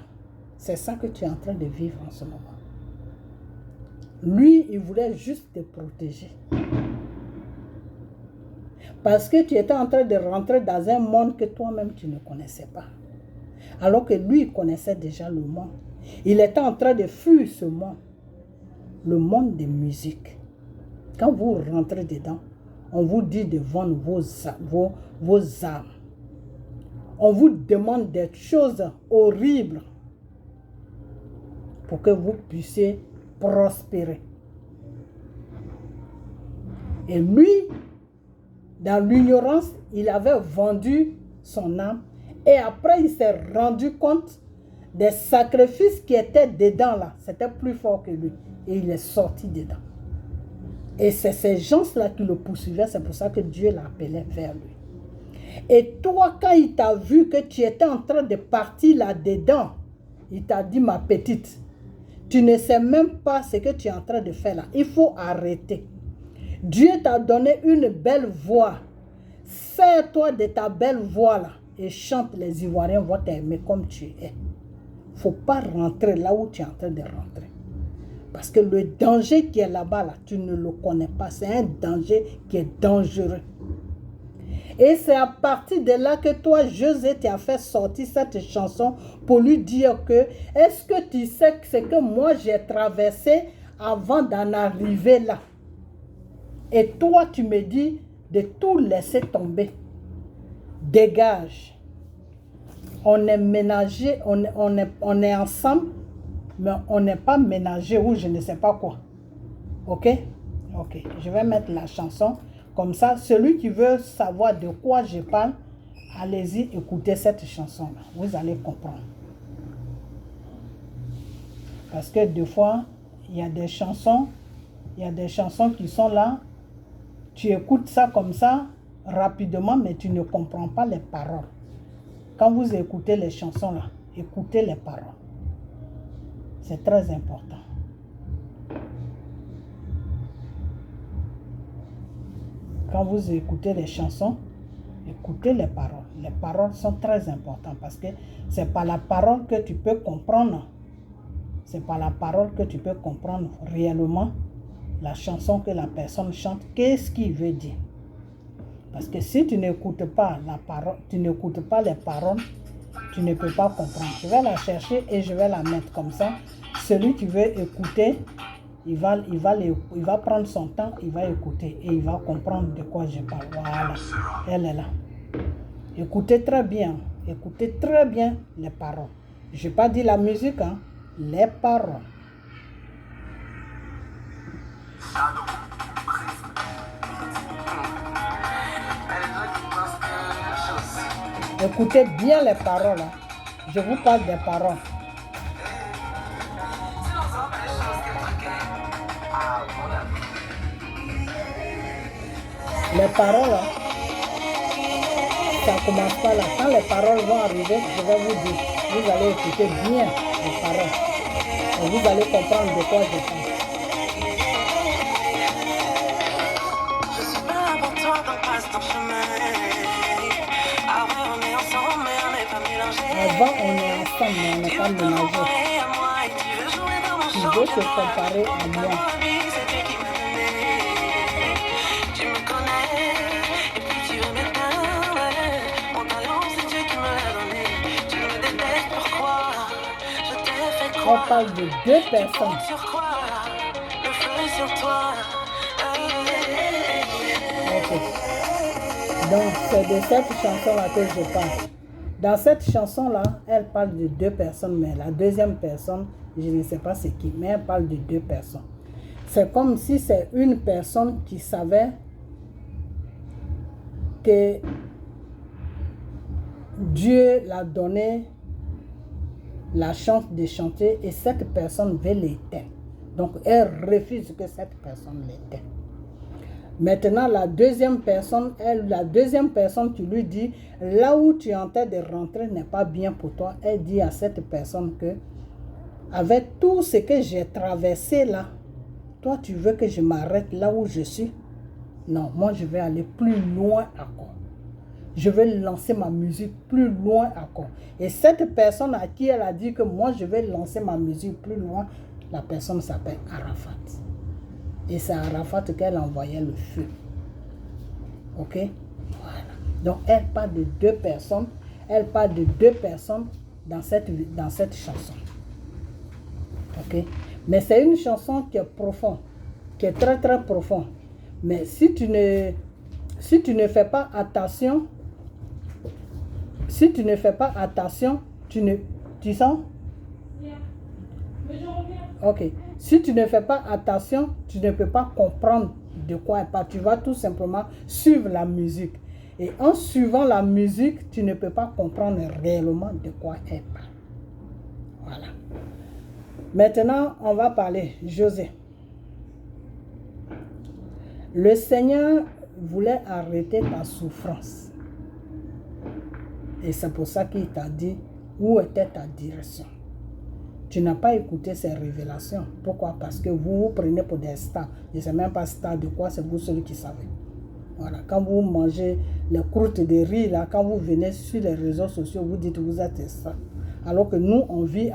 A: c'est ça que tu es en train de vivre en ce moment. Lui, il voulait juste te protéger. Parce que tu étais en train de rentrer dans un monde que toi-même, tu ne connaissais pas. Alors que lui, il connaissait déjà le monde. Il était en train de fuir ce monde. Le monde des musiques. Quand vous rentrez dedans, on vous dit de vendre vos âmes. On vous demande des choses horribles pour que vous puissiez prospérer. Et lui, dans l'ignorance, il avait vendu son âme. Et après, il s'est rendu compte des sacrifices qui étaient dedans là. C'était plus fort que lui. Et il est sorti dedans. Et c'est ces gens-là qui le poursuivaient. C'est pour ça que Dieu l'appelait vers lui. Et toi, quand il t'a vu que tu étais en train de partir là-dedans, il t'a dit, ma petite, tu ne sais même pas ce que tu es en train de faire là. Il faut arrêter. Dieu t'a donné une belle voix. Sers-toi de ta belle voix là et chante, les Ivoiriens vont t'aimer comme tu es. Il ne faut pas rentrer là où tu es en train de rentrer. Parce que le danger qui est là-bas, là, tu ne le connais pas. C'est un danger qui est dangereux. Et c'est à partir de là que toi, José, tu as fait sortir cette chanson pour lui dire que, est-ce que tu sais ce que moi j'ai traversé avant d'en arriver là? Et toi, tu me dis de tout laisser tomber. Dégage. On est ménagé, on est ensemble, mais on n'est pas ménagé ou je ne sais pas quoi. Ok? Ok. Je vais mettre la chanson. Comme ça, celui qui veut savoir de quoi je parle, allez-y, écoutez cette chanson-là. Vous allez comprendre. Parce que des fois, il y a des chansons qui sont là. Tu écoutes ça comme ça, rapidement, mais tu ne comprends pas les paroles. Quand vous écoutez les chansons là, écoutez les paroles. C'est très important. quand vous écoutez les chansons, écoutez les paroles. Les paroles sont très importantes parce que c'est par la parole que tu peux comprendre. C'est par la parole que tu peux comprendre réellement la chanson que la personne chante. Qu'est-ce qu'il veut dire? Parce que si tu n'écoutes pas la parole, tu n'écoutes pas les paroles, tu ne peux pas comprendre. Je vais la chercher et je vais la mettre comme ça. Celui qui veut écouter, il va prendre son temps, il va écouter et il va comprendre de quoi je parle. Voilà, elle est là. Écoutez très bien les paroles. Je n'ai pas dit la musique, hein, les paroles. Écoutez bien les paroles. Hein. Je vous parle des paroles. Les paroles, hein, ça commence pas là. Quand les paroles vont arriver, je vais vous dire, vous allez écouter bien les paroles. Et vous allez comprendre de quoi je parle. Je suis pas là pour toi, donc passe ton chemin. Avant, on est ensemble, mais on n'est pas mélangés. Avant, on est ensemble, mais on n'est pas mélangés. Tu veux te comparer à moi. On parle de deux personnes. Okay. Donc, c'est de cette chanson-là que je parle. Dans cette chanson-là, elle parle de deux personnes, mais la deuxième personne, je ne sais pas c'est qui, mais elle parle de deux personnes. C'est comme si c'est une personne qui savait que Dieu l'a donné la chance de chanter et cette personne veut l'éteindre. Donc, elle refuse que cette personne l'éteigne. Maintenant, la deuxième personne qui lui dit, là où tu es en train de rentrer n'est pas bien pour toi. Elle dit à cette personne que, avec tout ce que j'ai traversé là, toi, tu veux que je m'arrête là où je suis? Non, moi, je vais aller plus loin encore. Je vais lancer ma musique plus loin encore. Et cette personne à qui elle a dit que moi, je vais lancer ma musique plus loin, la personne s'appelle Arafat. Et c'est Arafat qu'elle envoyait le feu. Ok? Voilà. Donc, elle parle de deux personnes. Elle parle de deux personnes dans cette chanson. Ok? Mais c'est une chanson qui est profonde. Qui est très, très profonde. Mais si tu ne fais pas attention, tu sens? Ok. Si tu ne fais pas attention, tu ne peux pas comprendre de quoi elle parle. Tu vas tout simplement suivre la musique. Et en suivant la musique, tu ne peux pas comprendre réellement de quoi elle parle. Voilà. Maintenant, on va parler José. Le Seigneur voulait arrêter ta souffrance. Et c'est pour ça qu'il t'a dit où était ta direction. Tu n'as pas écouté ces révélations. Pourquoi? Parce que vous vous prenez pour des stars. Je ne sais même pas stars de quoi, c'est vous celui qui savez. Voilà. Quand vous mangez les croûtes de riz, là, quand vous venez sur les réseaux sociaux, vous dites que vous êtes stars. Alors que nous, on vit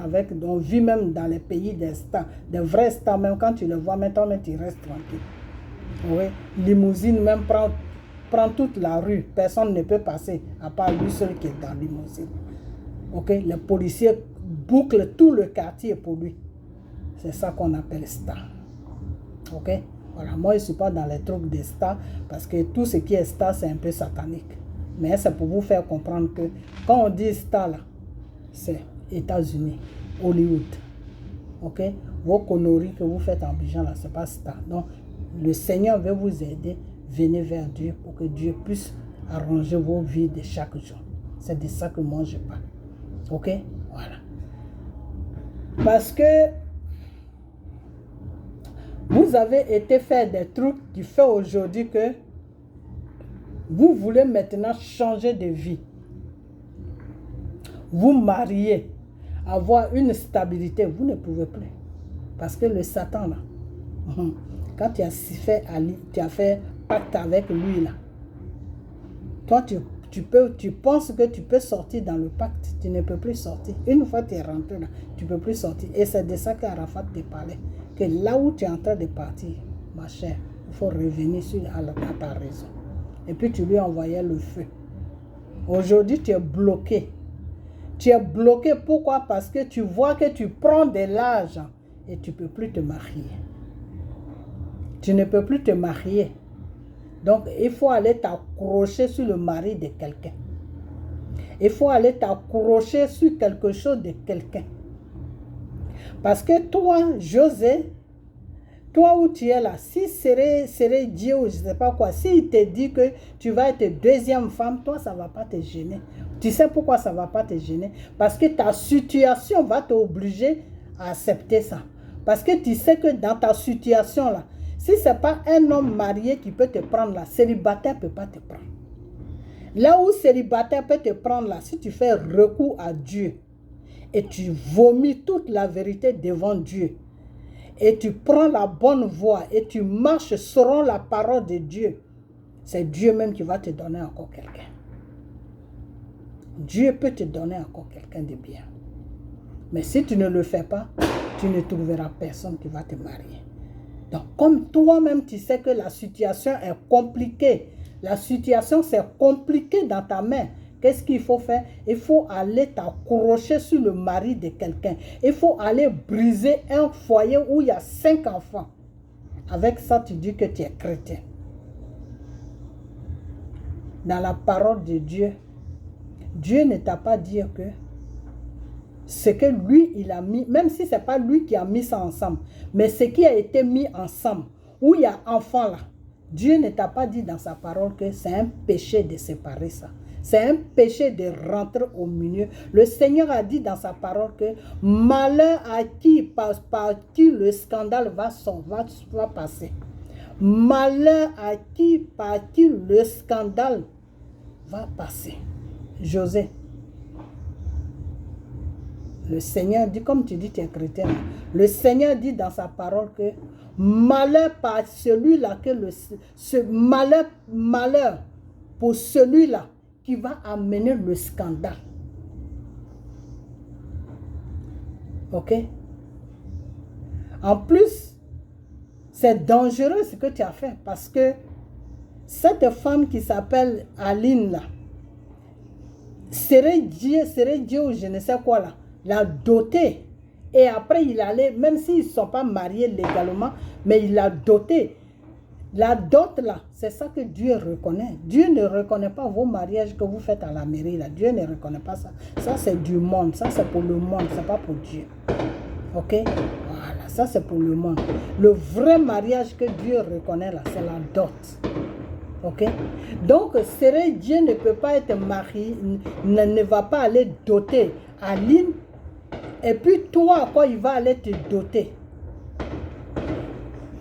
A: même dans les pays des stars, des vrais stars, même quand tu les vois, maintenant, tu restes tranquille. Oui, limousine même prend toute la rue, personne ne peut passer, à part lui seul qui est dans limousine. Ok, les policiers bouclent tout le quartier pour lui. C'est ça qu'on appelle star. Ok, voilà, moi je ne suis pas dans les trucs des stars, parce que tout ce qui est star, c'est un peu satanique. Mais c'est pour vous faire comprendre que quand on dit star là, c'est États-Unis, Hollywood. Ok, vos conneries que vous faites en Abidjan là, c'est pas star. Donc, le Seigneur veut vous aider. Venez vers Dieu pour que Dieu puisse arranger vos vies de chaque jour. C'est de ça que moi je parle. Ok? Voilà. Parce que vous avez été faire des trucs qui font aujourd'hui que vous voulez maintenant changer de vie. Vous marier, avoir une stabilité, vous ne pouvez plus. Parce que le Satan là, quand tu as fait pacte avec lui là. Toi, tu penses que tu peux sortir dans le pacte. Tu ne peux plus sortir. Une fois que tu es rentré là, tu ne peux plus sortir. Et c'est de ça qu'Arafat te parlait. Que là où tu es en train de partir, ma chère, il faut revenir à ta raison. Et puis tu lui envoyais le feu. Aujourd'hui, tu es bloqué. Tu es bloqué, pourquoi? Parce que tu vois que tu prends de l'argent et tu ne peux plus te marier. Tu ne peux plus te marier. Donc, il faut aller t'accrocher sur le mari de quelqu'un. Il faut aller t'accrocher sur quelque chose de quelqu'un. Parce que toi, José, toi où tu es là, si serait Dieu ou je ne sais pas quoi, s'il te dit que tu vas être deuxième femme, toi, ça ne va pas te gêner. Tu sais pourquoi ça ne va pas te gêner? Parce que ta situation va t'obliger à accepter ça. Parce que tu sais que dans ta situation là, si ce n'est pas un homme marié qui peut te prendre là, célibataire ne peut pas te prendre. Là où célibataire peut te prendre là, si tu fais recours à Dieu et tu vomis toute la vérité devant Dieu et tu prends la bonne voie et tu marches selon la parole de Dieu, c'est Dieu même qui va te donner encore quelqu'un. Dieu peut te donner encore quelqu'un de bien. Mais si tu ne le fais pas, tu ne trouveras personne qui va te marier. Donc, comme toi-même, tu sais que la situation est compliquée, la situation c'est compliqué dans ta main, qu'est-ce qu'il faut faire? Il faut aller t'accrocher sur le mari de quelqu'un. Il faut aller briser un foyer où il y a 5 enfants. Avec ça, tu dis que tu es chrétien. Dans la parole de Dieu, Dieu ne t'a pas dit que ce que lui, il a mis, même si ce n'est pas lui qui a mis ça ensemble, mais ce qui a été mis ensemble, où il y a enfant là, Dieu ne t'a pas dit dans sa parole que c'est un péché de séparer ça. C'est un péché de rentrer au milieu. Le Seigneur a dit dans sa parole que malheur à qui, par qui le scandale va passer. Malheur à qui, par qui le scandale va passer. José, le Seigneur dit, comme tu dis, tu es chrétien, le Seigneur dit dans sa parole que malheur par celui-là, malheur pour celui-là qui va amener le scandale. Ok? En plus, c'est dangereux ce que tu as fait parce que cette femme qui s'appelle Aline là, serait Dieu ou je ne sais quoi là, l'a doté. Et après il allait, même s'ils ne sont pas mariés légalement, mais il l'a doté. La dot là, c'est ça que Dieu reconnaît. Dieu ne reconnaît pas vos mariages que vous faites à la mairie là. Dieu ne reconnaît pas ça. Ça c'est du monde, ça c'est pour le monde, c'est pas pour Dieu. Ok? Voilà, ça c'est pour le monde. Le vrai mariage que Dieu reconnaît là, c'est la dot. Ok? Donc, Dieu ne peut pas être marié, ne va pas aller doter Aline. Et puis toi, quoi, il va aller te doter.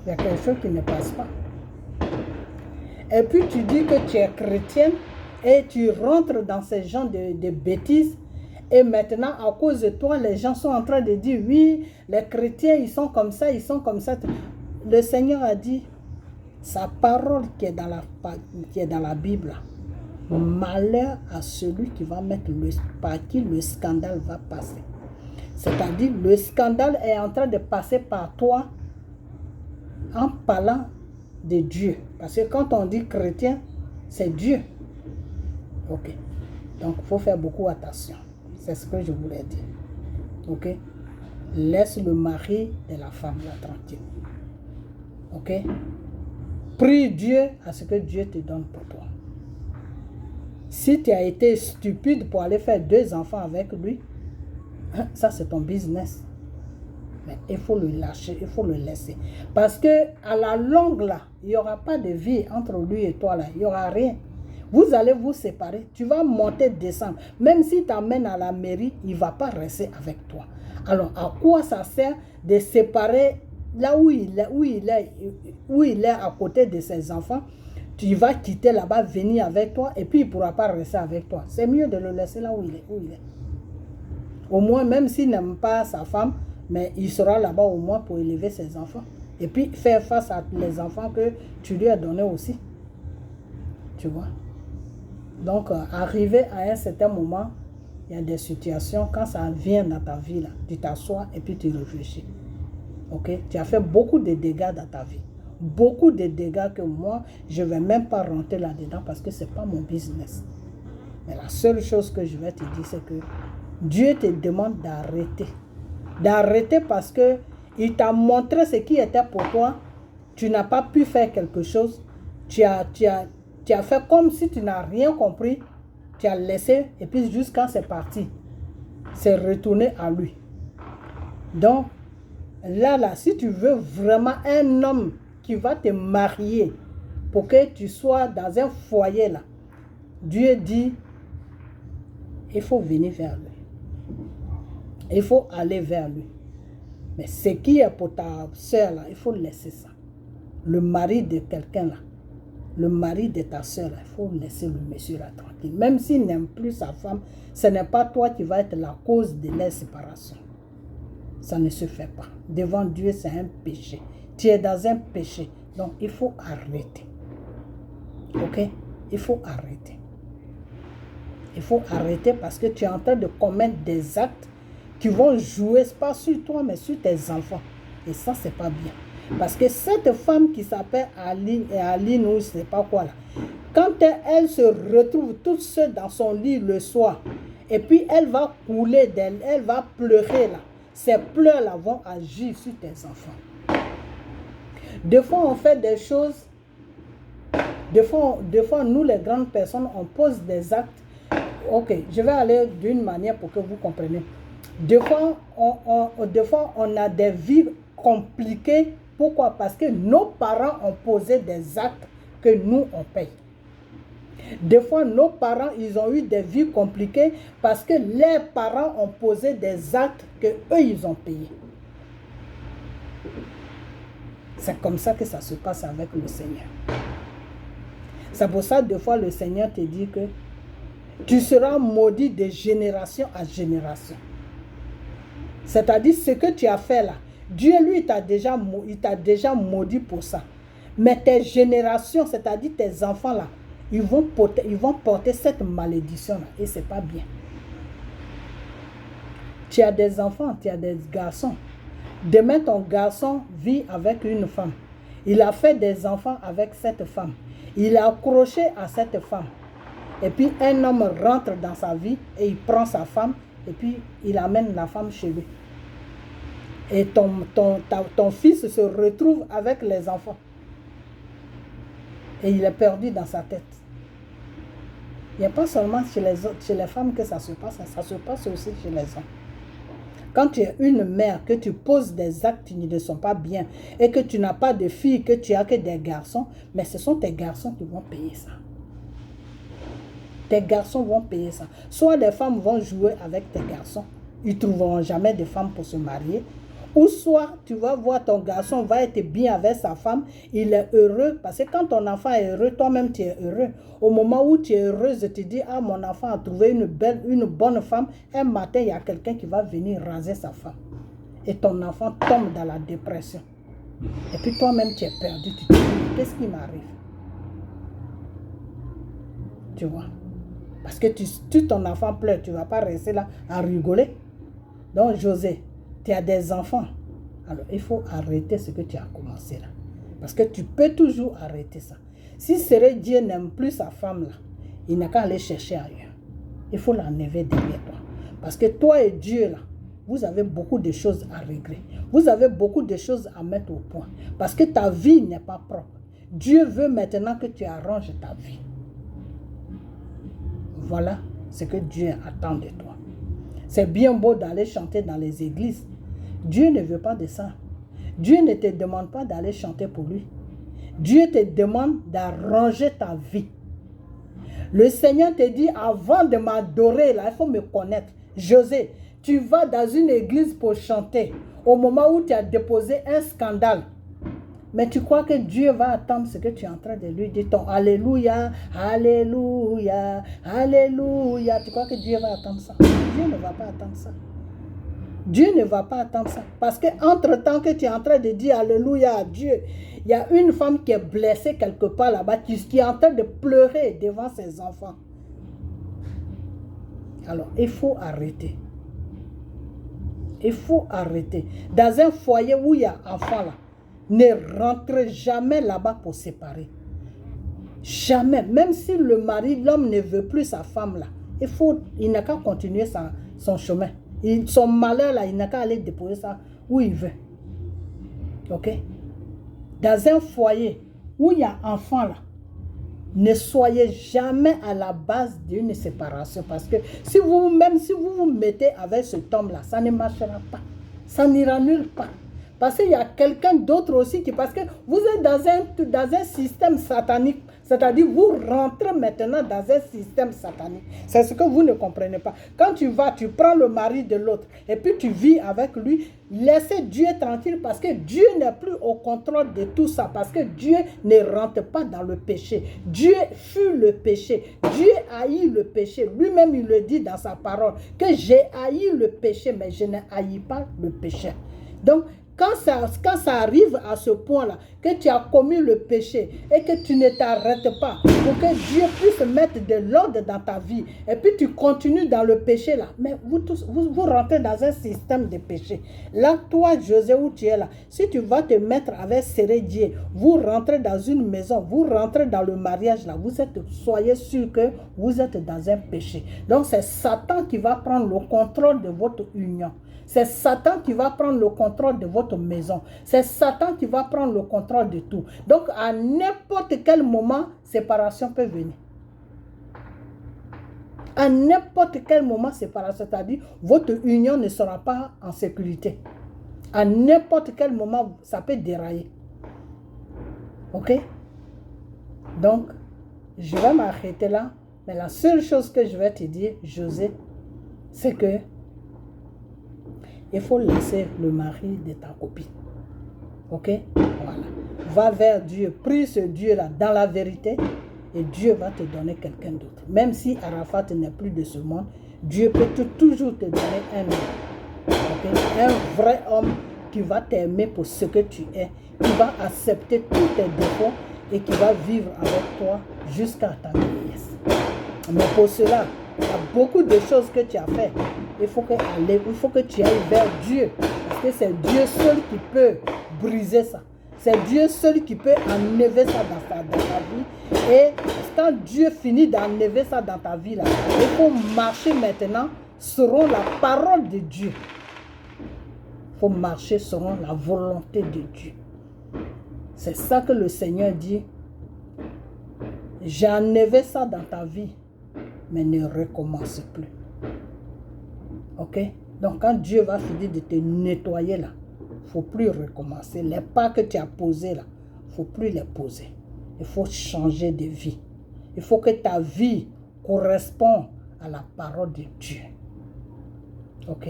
A: Il y a quelque chose qui ne passe pas. Et puis tu dis que tu es chrétienne et tu rentres dans ces genres de bêtises. Et maintenant, à cause de toi, les gens sont en train de dire, oui, les chrétiens, ils sont comme ça, ils sont comme ça. Le Seigneur a dit, sa parole qui est dans la Bible, malheur à celui qui va mettre par qui le scandale va passer. C'est-à-dire, le scandale est en train de passer par toi en parlant de Dieu. Parce que quand on dit chrétien, c'est Dieu. Ok. Donc, il faut faire beaucoup attention. C'est ce que je voulais dire. Ok. Laisse le mari de la femme là tranquille. Ok. Prie Dieu à ce que Dieu te donne pour toi. Si tu as été stupide pour aller faire 2 enfants avec lui, ça c'est ton business. Mais il faut le lâcher, il faut le laisser. Parce que à la longue là, il n'y aura pas de vie entre lui et toi là. Il n'y aura rien. Vous allez vous séparer. Tu vas monter, descendre. Même si tu t'amènes à la mairie, il ne va pas rester avec toi. Alors, à quoi ça sert de séparer là où il est à côté de ses enfants? Tu vas quitter là-bas, venir avec toi, et puis il ne pourra pas rester avec toi. C'est mieux de le laisser là où il est. Au moins, même s'il n'aime pas sa femme, mais il sera là-bas au moins pour élever ses enfants. Et puis faire face à les enfants que tu lui as donnés aussi. Tu vois? Donc, arrivé à un certain moment, il y a des situations, quand ça vient dans ta vie, là, tu t'assois et puis tu réfléchis. Ok? Tu as fait beaucoup de dégâts dans ta vie. Beaucoup de dégâts que moi, je ne vais même pas rentrer là-dedans parce que ce n'est pas mon business. Mais la seule chose que je vais te dire, c'est que Dieu te demande d'arrêter. D'arrêter parce qu'il t'a montré ce qui était pour toi. Tu n'as pas pu faire quelque chose. Tu as fait comme si tu n'as rien compris. Tu as laissé et puis jusqu'à c'est parti. C'est retourné à lui. Donc, là, si tu veux vraiment un homme qui va te marier pour que tu sois dans un foyer là, Dieu dit, il faut venir vers lui. Il faut aller vers lui. Mais ce qui est pour ta soeur là, il faut laisser ça. Le mari de quelqu'un là, le mari de ta soeur là, il faut laisser le monsieur là tranquille. Même s'il n'aime plus sa femme, ce n'est pas toi qui vas être la cause de leur séparation. Ça ne se fait pas. Devant Dieu, c'est un péché. Tu es dans un péché. Donc, il faut arrêter. Ok? Il faut arrêter. Il faut arrêter parce que tu es en train de commettre des actes qui vont jouer, pas sur toi, mais sur tes enfants. Et ça, c'est pas bien. Parce que cette femme qui s'appelle Aline ou je ne sais pas quoi là, quand elle se retrouve toute seule dans son lit le soir, et puis elle va couler d'elle, elle va pleurer là, ces pleurs là vont agir sur tes enfants. Des fois, on fait des choses, des fois nous les grandes personnes, on pose des actes. Ok, je vais aller d'une manière pour que vous compreniez. Des fois, on a des vies compliquées. Pourquoi? Parce que nos parents ont posé des actes que nous, on paye. Des fois, nos parents, ils ont eu des vies compliquées parce que leurs parents ont posé des actes que eux, ils ont payés. C'est comme ça que ça se passe avec le Seigneur. C'est pour ça, des fois, le Seigneur te dit que tu seras maudit de génération à génération. C'est-à-dire, ce que tu as fait là, Dieu, lui, il t'a déjà maudit pour ça. Mais tes générations, c'est-à-dire tes enfants là, ils vont porter cette malédiction-là. Et ce n'est pas bien. Tu as des enfants, tu as des garçons. Demain, ton garçon vit avec une femme. Il a fait des enfants avec cette femme. Il a accroché à cette femme. Et puis, un homme rentre dans sa vie et il prend sa femme et puis il amène la femme chez lui. Et ton fils se retrouve avec les enfants. Et il est perdu dans sa tête. Il n'y a pas seulement chez les femmes que ça se passe aussi chez les hommes. Quand tu es une mère, que tu poses des actes qui ne sont pas bien et que tu n'as pas de filles, que tu as que des garçons, mais ce sont tes garçons qui vont payer ça. Tes garçons vont payer ça. Soit les femmes vont jouer avec tes garçons, ils ne trouveront jamais de femmes pour se marier. Ou soit tu vas voir ton garçon va être bien avec sa femme, il est heureux. Parce que quand ton enfant est heureux, toi-même tu es heureux. Au moment où tu es heureuse, tu te dis, ah mon enfant a trouvé une bonne femme. Un matin, il y a quelqu'un qui va venir raser sa femme. Et ton enfant tombe dans la dépression. Et puis toi-même tu es perdu. Tu te dis, qu'est-ce qui m'arrive? Tu vois? Parce que ton enfant pleure, tu ne vas pas rester là à rigoler. Donc José, tu as des enfants. Alors il faut arrêter ce que tu as commencé là. Parce que tu peux toujours arrêter ça. Si serait Dieu n'aime plus sa femme là, il n'a qu'à aller chercher ailleurs. Il faut l'enlever derrière toi. Parce que toi et Dieu là, vous avez beaucoup de choses à régler. Vous avez beaucoup de choses à mettre au point. Parce que ta vie n'est pas propre. Dieu veut maintenant que tu arranges ta vie. Voilà ce que Dieu attend de toi. C'est bien beau d'aller chanter dans les églises. Dieu ne veut pas de ça. Dieu ne te demande pas d'aller chanter pour lui. Dieu te demande d'arranger ta vie. Le Seigneur te dit, avant de m'adorer, là, il faut me connaître. José, tu vas dans une église pour chanter. Au moment où tu as déposé un scandale. Mais tu crois que Dieu va attendre ce que tu es en train de lui dire, ton Alléluia, Alléluia, Alléluia. Tu crois que Dieu va attendre ça? Dieu ne va pas attendre ça. Dieu ne va pas attendre ça. Parce qu'entre-temps que tu es en train de dire Alléluia à Dieu, il y a une femme qui est blessée quelque part là-bas, qui est en train de pleurer devant ses enfants. Alors, il faut arrêter. Il faut arrêter. Dans un foyer où il y a enfants là, ne rentrez jamais là-bas pour séparer. Jamais. Même si le mari, l'homme ne veut plus sa femme là, il n'a qu'à continuer son chemin. Son malheur là, il n'a qu'à aller déposer ça où il veut. Ok? Dans un foyer où il y a enfants là, ne soyez jamais à la base d'une séparation. Parce que même si vous vous mettez avec cet homme-là, ça ne marchera pas. Ça n'ira nulle part. Parce qu'il y a quelqu'un d'autre aussi parce que vous êtes dans un système satanique. C'est-à-dire, vous rentrez maintenant dans un système satanique. C'est ce que vous ne comprenez pas. Quand tu prends le mari de l'autre et puis tu vis avec lui, laissez Dieu tranquille parce que Dieu n'est plus au contrôle de tout ça. Parce que Dieu ne rentre pas dans le péché. Dieu fuit le péché. Dieu haït le péché. Lui-même, il le dit dans sa parole que j'ai haï le péché, mais je ne haïs pas le péché. Donc, quand ça arrive à ce point-là, que tu as commis le péché et que tu ne t'arrêtes pas pour que Dieu puisse mettre de l'ordre dans ta vie et puis tu continues dans le péché là, mais vous rentrez dans un système de péché. Là, toi, José, où tu es là, si tu vas te mettre avec Dieu, vous rentrez dans une maison, vous rentrez dans le mariage là, soyez sûr que vous êtes dans un péché. Donc, c'est Satan qui va prendre le contrôle de votre union. C'est Satan qui va prendre le contrôle de votre maison. C'est Satan qui va prendre le contrôle de tout. Donc, à n'importe quel moment, séparation peut venir. À n'importe quel moment, séparation, c'est-à-dire, votre union ne sera pas en sécurité. À n'importe quel moment, ça peut dérailler. Ok? Donc, je vais m'arrêter là. Mais la seule chose que je vais te dire, José, c'est que il faut laisser le mari de ta copine. Ok? Voilà. Va vers Dieu. Prie ce Dieu-là dans la vérité. Et Dieu va te donner quelqu'un d'autre. Même si Arafat n'est plus de ce monde, Dieu peut toujours te donner un homme. Okay? Un vrai homme qui va t'aimer pour ce que tu es. Qui va accepter tous tes défauts et qui va vivre avec toi jusqu'à ta vieillesse. Mais pour cela, il y a beaucoup de choses que tu as fait. Il faut que tu ailles vers Dieu. Parce que c'est Dieu seul qui peut briser ça. C'est Dieu seul qui peut enlever ça dans ta vie. Et quand Dieu finit d'enlever ça dans ta vie, là, il faut marcher maintenant selon la parole de Dieu. Il faut marcher selon la volonté de Dieu. C'est ça que le Seigneur dit. J'ai enlevé ça dans ta vie, mais ne recommence plus. Ok? Donc, quand Dieu va finir de te nettoyer là, il ne faut plus recommencer. Les pas que tu as posés là, il ne faut plus les poser. Il faut changer de vie. Il faut que ta vie corresponde à la parole de Dieu. Ok?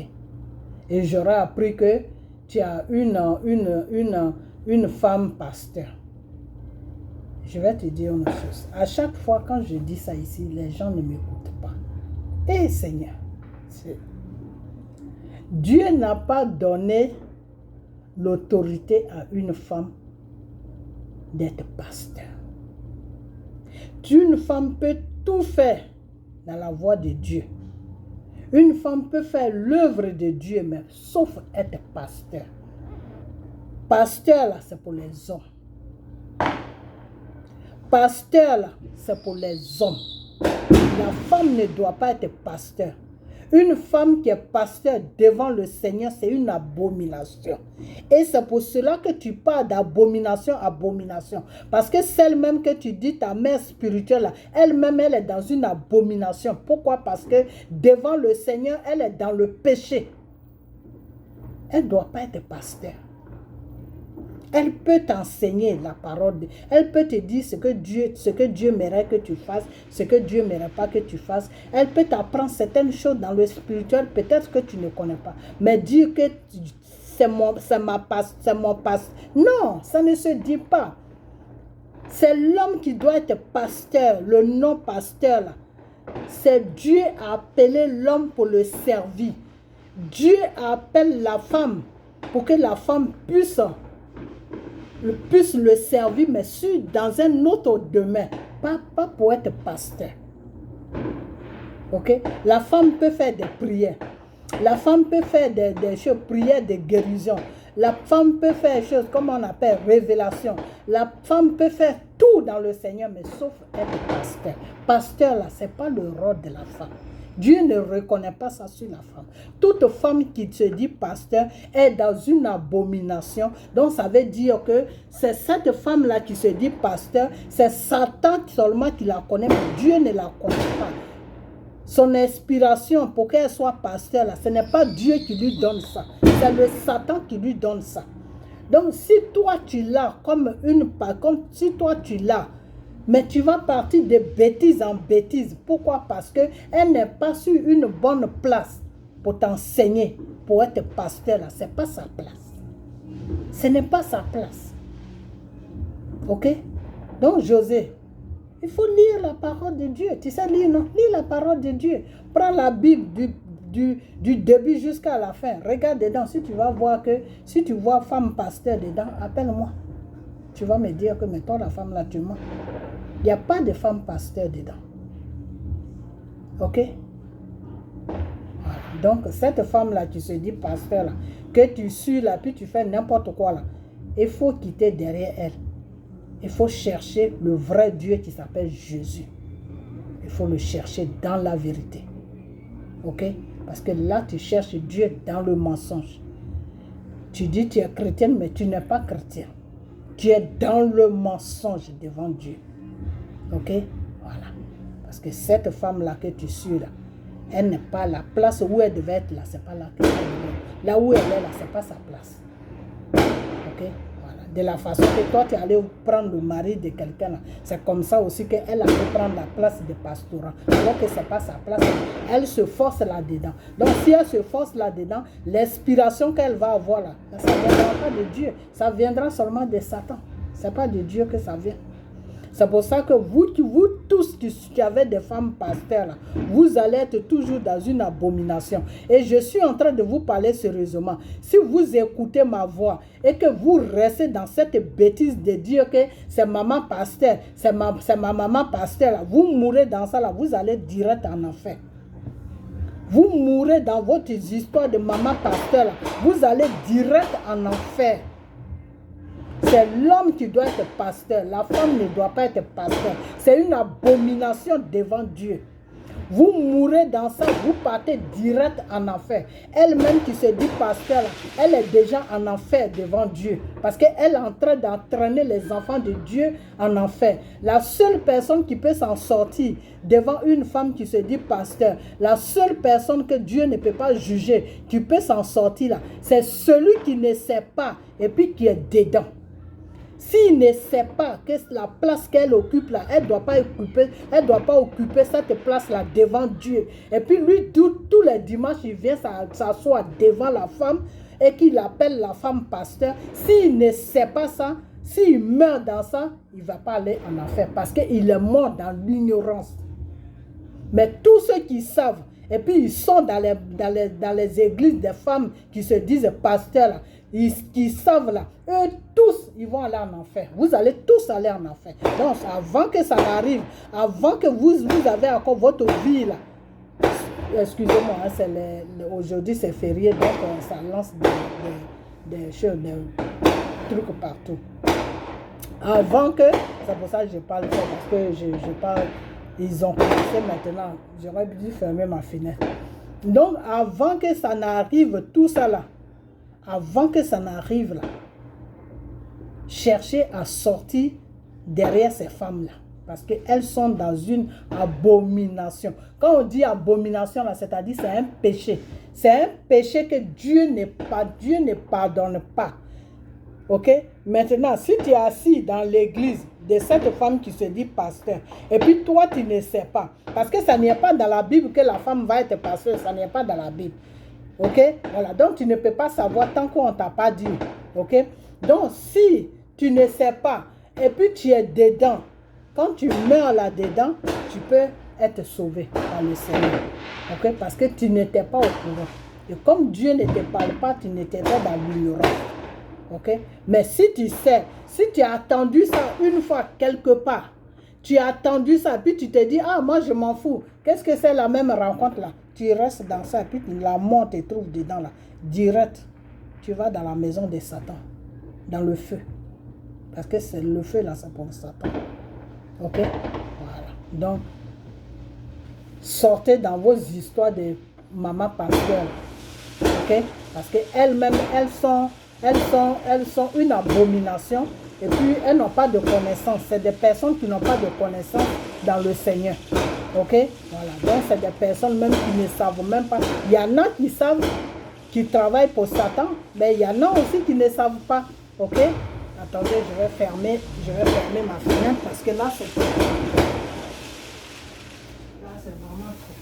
A: Et j'aurais appris que tu as une femme pasteur. Je vais te dire une chose. À chaque fois quand je dis ça ici, les gens ne m'écoutent pas. Eh Seigneur, Dieu n'a pas donné l'autorité à une femme d'être pasteur. Une femme peut tout faire dans la voie de Dieu. Une femme peut faire l'œuvre de Dieu, mais sauf être pasteur. Pasteur, là, c'est pour les hommes. Pasteur, là, c'est pour les hommes. La femme ne doit pas être pasteur. Une femme qui est pasteur devant le Seigneur, c'est une abomination. Et c'est pour cela que tu parles d'abomination, abomination. Parce que celle même que tu dis, ta mère spirituelle, elle-même, elle est dans une abomination. Pourquoi? Parce que devant le Seigneur, elle est dans le péché. Elle ne doit pas être pasteur. Elle peut t'enseigner la parole. Elle peut te dire ce que Dieu mérite que tu fasses, ce que Dieu ne mérite pas que tu fasses. Elle peut t'apprendre certaines choses dans le spirituel, peut-être que tu ne connais pas. Mais dire que c'est mon pasteur. Non, ça ne se dit pas. C'est l'homme qui doit être pasteur, le non-pasteur là. C'est Dieu a appelé l'homme pour le servir. Dieu appelle la femme pour que la femme puisse le servir, mais dans un autre domaine, pas pour être pasteur. Ok? La femme peut faire des prières. La femme peut faire des choses, prières de guérison. La femme peut faire des choses, comme on appelle, révélation. La femme peut faire tout dans le Seigneur, mais sauf être pasteur. Pasteur, là, ce n'est pas le rôle de la femme. Dieu ne reconnaît pas ça sur la femme. Toute femme qui se dit pasteur est dans une abomination. Donc, ça veut dire que c'est cette femme-là qui se dit pasteur, c'est Satan seulement qui la connaît, mais Dieu ne la connaît pas. Son inspiration pour qu'elle soit pasteur, là, ce n'est pas Dieu qui lui donne ça. C'est le Satan qui lui donne ça. Donc, si toi tu l'as comme si toi tu l'as, mais tu vas partir de bêtise en bêtise. Pourquoi? Parce qu'elle n'est pas sur une bonne place pour t'enseigner, pour être pasteur, là. Ce n'est pas sa place. Ce n'est pas sa place. Ok? Donc, José, il faut lire la parole de Dieu. Tu sais lire, non? Lis la parole de Dieu. Prends la Bible du début jusqu'à la fin. Regarde dedans. Si tu vas voir si tu vois femme pasteur dedans, appelle-moi. Tu vas me dire que, mais toi, la femme là, tu mens. Il n'y a pas de femme pasteur dedans. Ok? Voilà. Donc, cette femme-là, qui se dit pasteur là, que tu suis là, puis tu fais n'importe quoi là, il faut quitter derrière elle. Il faut chercher le vrai Dieu qui s'appelle Jésus. Il faut le chercher dans la vérité. Ok? Parce que là, tu cherches Dieu dans le mensonge. Tu dis tu es chrétienne, mais tu n'es pas chrétien. Tu es dans le mensonge devant Dieu. Ok? Voilà. Parce que cette femme-là que tu suis là, elle n'est pas la place où elle devait être là. C'est pas là qu'elle est. Là où elle est là, c'est pas sa place. Ok? De la façon que toi tu es allé prendre le mari de quelqu'un, c'est comme ça aussi qu'elle allait prendre la place de pastorat, alors que ce n'est pas sa place. Elle se force là-dedans. Donc si elle se force là-dedans, l'inspiration qu'elle va avoir là, ça ne viendra pas de Dieu, ça viendra seulement de Satan. Ce n'est pas de Dieu que ça vient. C'est pour ça que vous tous qui avez des femmes pasteurs, là, vous allez être toujours dans une abomination. Et je suis en train de vous parler sérieusement. Si vous écoutez ma voix et que vous restez dans cette bêtise de dire que c'est maman pasteur, c'est ma maman pasteur, là, vous mourrez dans ça, là, vous allez direct en enfer. Vous mourrez dans votre histoire de maman pasteur, là, vous allez direct en enfer. C'est l'homme qui doit être pasteur. La femme ne doit pas être pasteur. C'est une abomination devant Dieu. Vous mourrez dans ça, vous partez direct en enfer. Elle-même qui se dit pasteur, elle est déjà en enfer devant Dieu. Parce qu'elle est en train d'entraîner les enfants de Dieu en enfer. La seule personne qui peut s'en sortir devant une femme qui se dit pasteur, la seule personne que Dieu ne peut pas juger, qui peut s'en sortir là, c'est celui qui ne sait pas et puis qui est dedans. S'il ne sait pas que la place qu'elle occupe là, elle ne doit pas occuper cette place-là devant Dieu. Et puis lui, tous les dimanches, il vient s'asseoir devant la femme et qu'il appelle la femme pasteur. S'il ne sait pas ça, s'il meurt dans ça, il ne va pas aller en enfer parce qu'il est mort dans l'ignorance. Mais tous ceux qui savent, et puis ils sont dans les églises des femmes qui se disent pasteurs là, qui savent là, eux tous, ils vont aller en enfer. Vous allez tous aller en enfer. Donc, avant que ça arrive, avant que vous avez encore votre vie là, excusez-moi, hein, aujourd'hui c'est férié, donc ça lance des choses, des trucs partout. Avant que, c'est pour ça que je parle ça, parce que je parle, ils ont commencé maintenant, j'aurais dû fermer ma fenêtre. Donc, avant que ça n'arrive, tout ça là, avant que ça n'arrive là, cherchez à sortir derrière ces femmes-là. Parce qu'elles sont dans une abomination. Quand on dit abomination, là, c'est-à-dire c'est un péché. C'est un péché que Dieu ne pardonne pas. Ok? Maintenant, si tu es assis dans l'église de cette femme qui se dit pasteur, et puis toi, tu ne sais pas. Parce que ça n'est pas dans la Bible que la femme va être pasteur. Ça n'est pas dans la Bible. Ok? Voilà. Donc, tu ne peux pas savoir tant qu'on ne t'a pas dit. Ok? Donc, si tu ne sais pas, et puis tu es dedans, quand tu meurs là-dedans, tu peux être sauvé par le Seigneur. Ok? Parce que tu n'étais pas au courant. Et comme Dieu ne te parle pas, tu n'étais pas dans l'ignorance. Ok? Mais si tu sais, si tu as attendu ça une fois quelque part, tu as attendu ça, puis tu te dis, ah, moi je m'en fous. Qu'est-ce que c'est la même rencontre là? Tu restes dans ça, puis la mort te trouve dedans là. Direct, tu vas dans la maison de Satan, dans le feu. Parce que c'est le feu là, c'est pour Satan. Ok? Voilà. Donc, sortez dans vos histoires de maman pasteur. Ok? Parce qu'elles-mêmes, elles sont une abomination. Et puis, elles n'ont pas de connaissance. C'est des personnes qui n'ont pas de connaissance dans le Seigneur. Ok? Voilà. Donc, c'est des personnes même qui ne savent même pas. Il y en a qui savent, qui travaillent pour Satan, mais il y en a aussi qui ne savent pas. Ok? Attendez, je vais fermer ma fenêtre parce que là, c'est vraiment trop.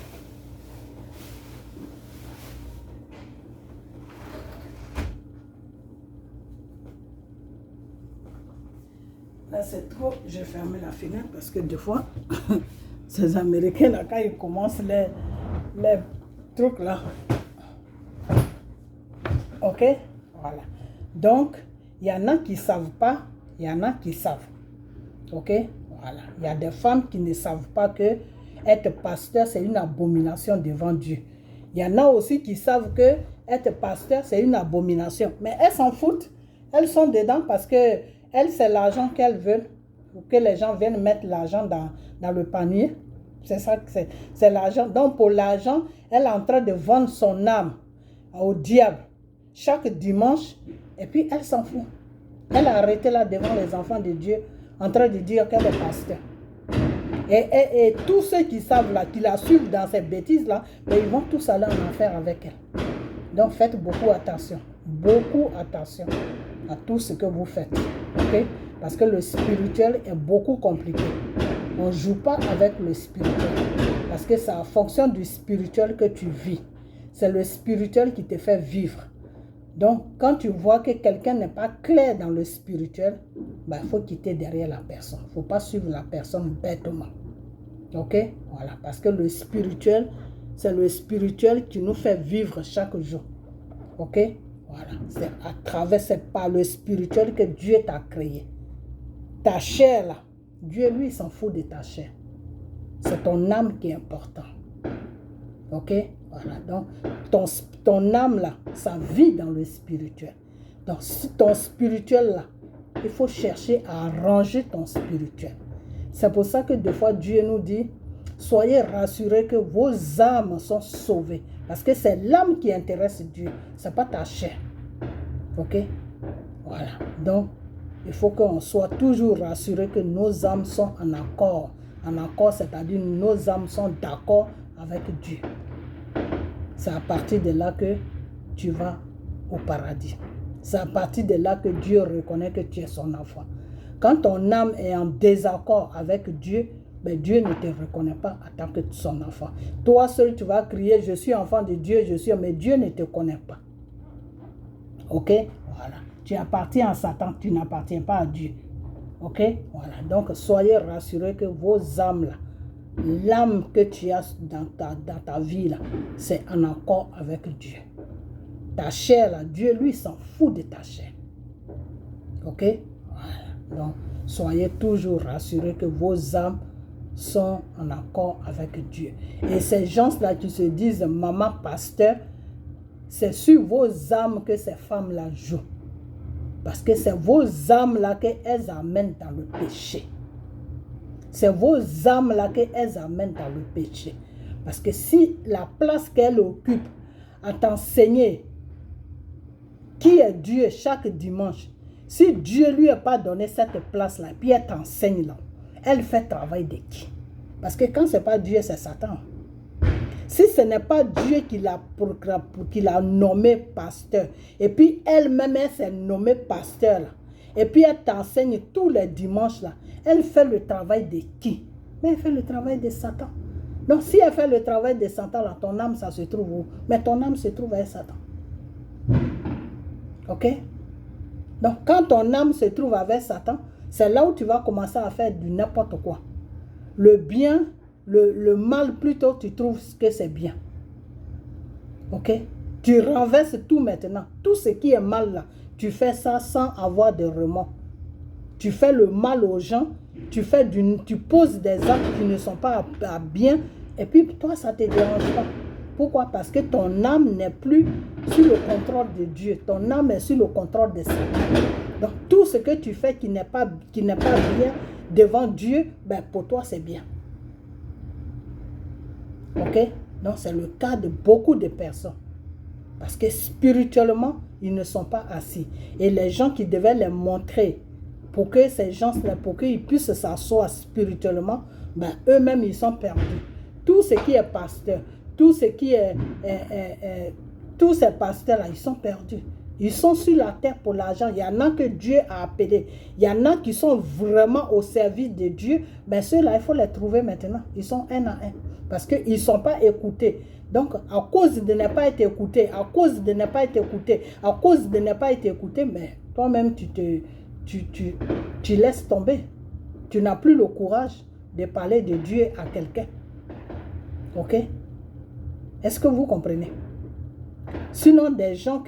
A: Là, c'est trop. Je vais fermer la fenêtre parce que des fois, ces Américains, là, quand ils commencent les trucs là. Ok? Voilà. Donc, il y en a qui ne savent pas, il y en a qui savent. Ok? Voilà. Il y a des femmes qui ne savent pas que être pasteur, c'est une abomination devant Dieu. Il y en a aussi qui savent que être pasteur, c'est une abomination. Mais elles s'en foutent. Elles sont dedans parce que elles, c'est l'argent qu'elles veulent. Pour que les gens viennent mettre l'argent dans le panier. C'est ça que c'est l'argent. Donc, pour l'argent, elle est en train de vendre son âme au diable chaque dimanche. Et puis, elle s'en fout. Elle a arrêté là devant les enfants de Dieu en train de dire qu'elle est pasteur. Et tous ceux qui savent là, qui la suivent dans ces bêtises-là, ils vont tous aller en enfer avec elle. Donc, faites beaucoup attention à tout ce que vous faites. Okay? Parce que le spirituel est beaucoup compliqué. On ne joue pas avec le spirituel. Parce que c'est en fonction du spirituel que tu vis. C'est le spirituel qui te fait vivre. Donc, quand tu vois que quelqu'un n'est pas clair dans le spirituel, il faut quitter derrière la personne. Il ne faut pas suivre la personne bêtement. Ok? Voilà. Parce que le spirituel, c'est le spirituel qui nous fait vivre chaque jour. Ok? Voilà. C'est par le spirituel que Dieu t'a créé. Ta chair, là, Dieu, lui, il s'en fout de ta chair. C'est ton âme qui est importante. Ok? Voilà. Donc, ton âme, là, ça vit dans le spirituel. Donc, si ton spirituel, là, il faut chercher à ranger ton spirituel. C'est pour ça que des fois, Dieu nous dit, soyez rassurés que vos âmes sont sauvées. Parce que c'est l'âme qui intéresse Dieu. Ce n'est pas ta chair. Ok? Voilà. Donc, il faut qu'on soit toujours rassurés que nos âmes sont en accord. En accord, c'est-à-dire nos âmes sont d'accord avec Dieu. C'est à partir de là que tu vas au paradis. C'est à partir de là que Dieu reconnaît que tu es son enfant. Quand ton âme est en désaccord avec Dieu, Dieu ne te reconnaît pas en tant que son enfant. Toi seul, tu vas crier, je suis enfant de Dieu, mais Dieu ne te connaît pas. Ok? Voilà. Tu appartiens à Satan, tu n'appartiens pas à Dieu. Ok? Voilà. Donc, soyez rassurés que vos âmes là, l'âme que tu as dans ta vie là, c'est en accord avec Dieu. Ta chair là, Dieu lui s'en fout de ta chair. Ok? Voilà. Donc, soyez toujours rassurés que vos âmes sont en accord avec Dieu. Et ces gens-là qui se disent maman pasteur, c'est sur vos âmes que ces femmes-là jouent. Parce que c'est vos âmes-là qu'elles amènent dans le péché. C'est vos âmes-là qu'elles amènent dans le péché. Parce que si la place qu'elles occupent à t'enseigner qui est Dieu chaque dimanche, si Dieu lui n'a pas donné cette place-là, puis elle t'enseigne là, elle fait travail de qui? Parce que quand ce n'est pas Dieu, c'est Satan. Si ce n'est pas Dieu qui l'a nommé pasteur, et puis elle-même, elle s'est nommée pasteur, là, et puis elle t'enseigne tous les dimanches, là, elle fait le travail de qui? Mais elle fait le travail de Satan. Donc si elle fait le travail de Satan, là, ton âme, ça se trouve où? Mais ton âme se trouve avec Satan. Ok? Donc quand ton âme se trouve avec Satan, c'est là où tu vas commencer à faire du n'importe quoi. Le bien, le mal plutôt, tu trouves que c'est bien. Ok? Tu renverses tout maintenant. Tout ce qui est mal là, tu fais ça sans avoir de remords. Tu fais le mal aux gens, tu poses des actes qui ne sont pas à bien, et puis toi, ça ne te dérange pas. Pourquoi? Parce que ton âme n'est plus sous le contrôle de Dieu. Ton âme est sous le contrôle de Satan. Donc, tout ce que tu fais qui n'est pas bien devant Dieu, ben, pour toi, c'est bien. Ok? Donc, c'est le cas de beaucoup de personnes. Parce que spirituellement, ils ne sont pas assis. Et les gens qui devaient les montrer pour que ces gens-là, pour qu'ils puissent s'asseoir spirituellement, ben, eux-mêmes, ils sont perdus. Tout ce qui est pasteur, tout ce qui est... tous ces pasteurs-là, ils sont perdus. Ils sont sur la terre pour l'argent. Il y en a que Dieu a appelés. Il y en a qui sont vraiment au service de Dieu. Mais ceux-là, il faut les trouver maintenant. Ils sont un à un. Parce qu'ils ne sont pas écoutés. Donc, à cause de ne pas être écouté, à cause de ne pas être écouté, à cause de ne pas être écouté, mais toi-même, tu laisses tomber. Tu n'as plus le courage de parler de Dieu à quelqu'un. Ok? Est-ce que vous comprenez? Sinon, des gens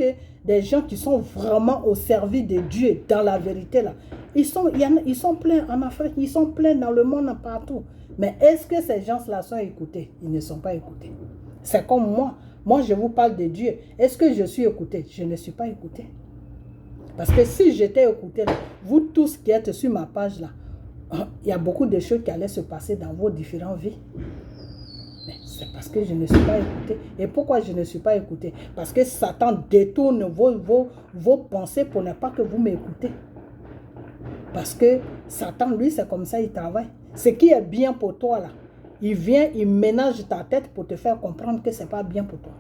A: qui sont vraiment au service de Dieu, dans la vérité, là, ils sont pleins en Afrique, ils sont pleins dans le monde, partout. Mais est-ce que ces gens-là sont écoutés? Ils ne sont pas écoutés. C'est comme moi. Moi, je vous parle de Dieu. Est-ce que je suis écouté? Je ne suis pas écouté. Parce que si j'étais écouté, là, vous tous qui êtes sur ma page, là, il y a beaucoup de choses qui allaient se passer dans vos différentes vies. C'est parce que je ne suis pas écouté. Et pourquoi je ne suis pas écouté? Parce que Satan détourne vos pensées pour ne pas que vous m'écoutez. Parce que Satan, lui, c'est comme ça, il travaille. Ce qui est bien pour toi, là, il vient, il ménage ta tête pour te faire comprendre que ce n'est pas bien pour toi.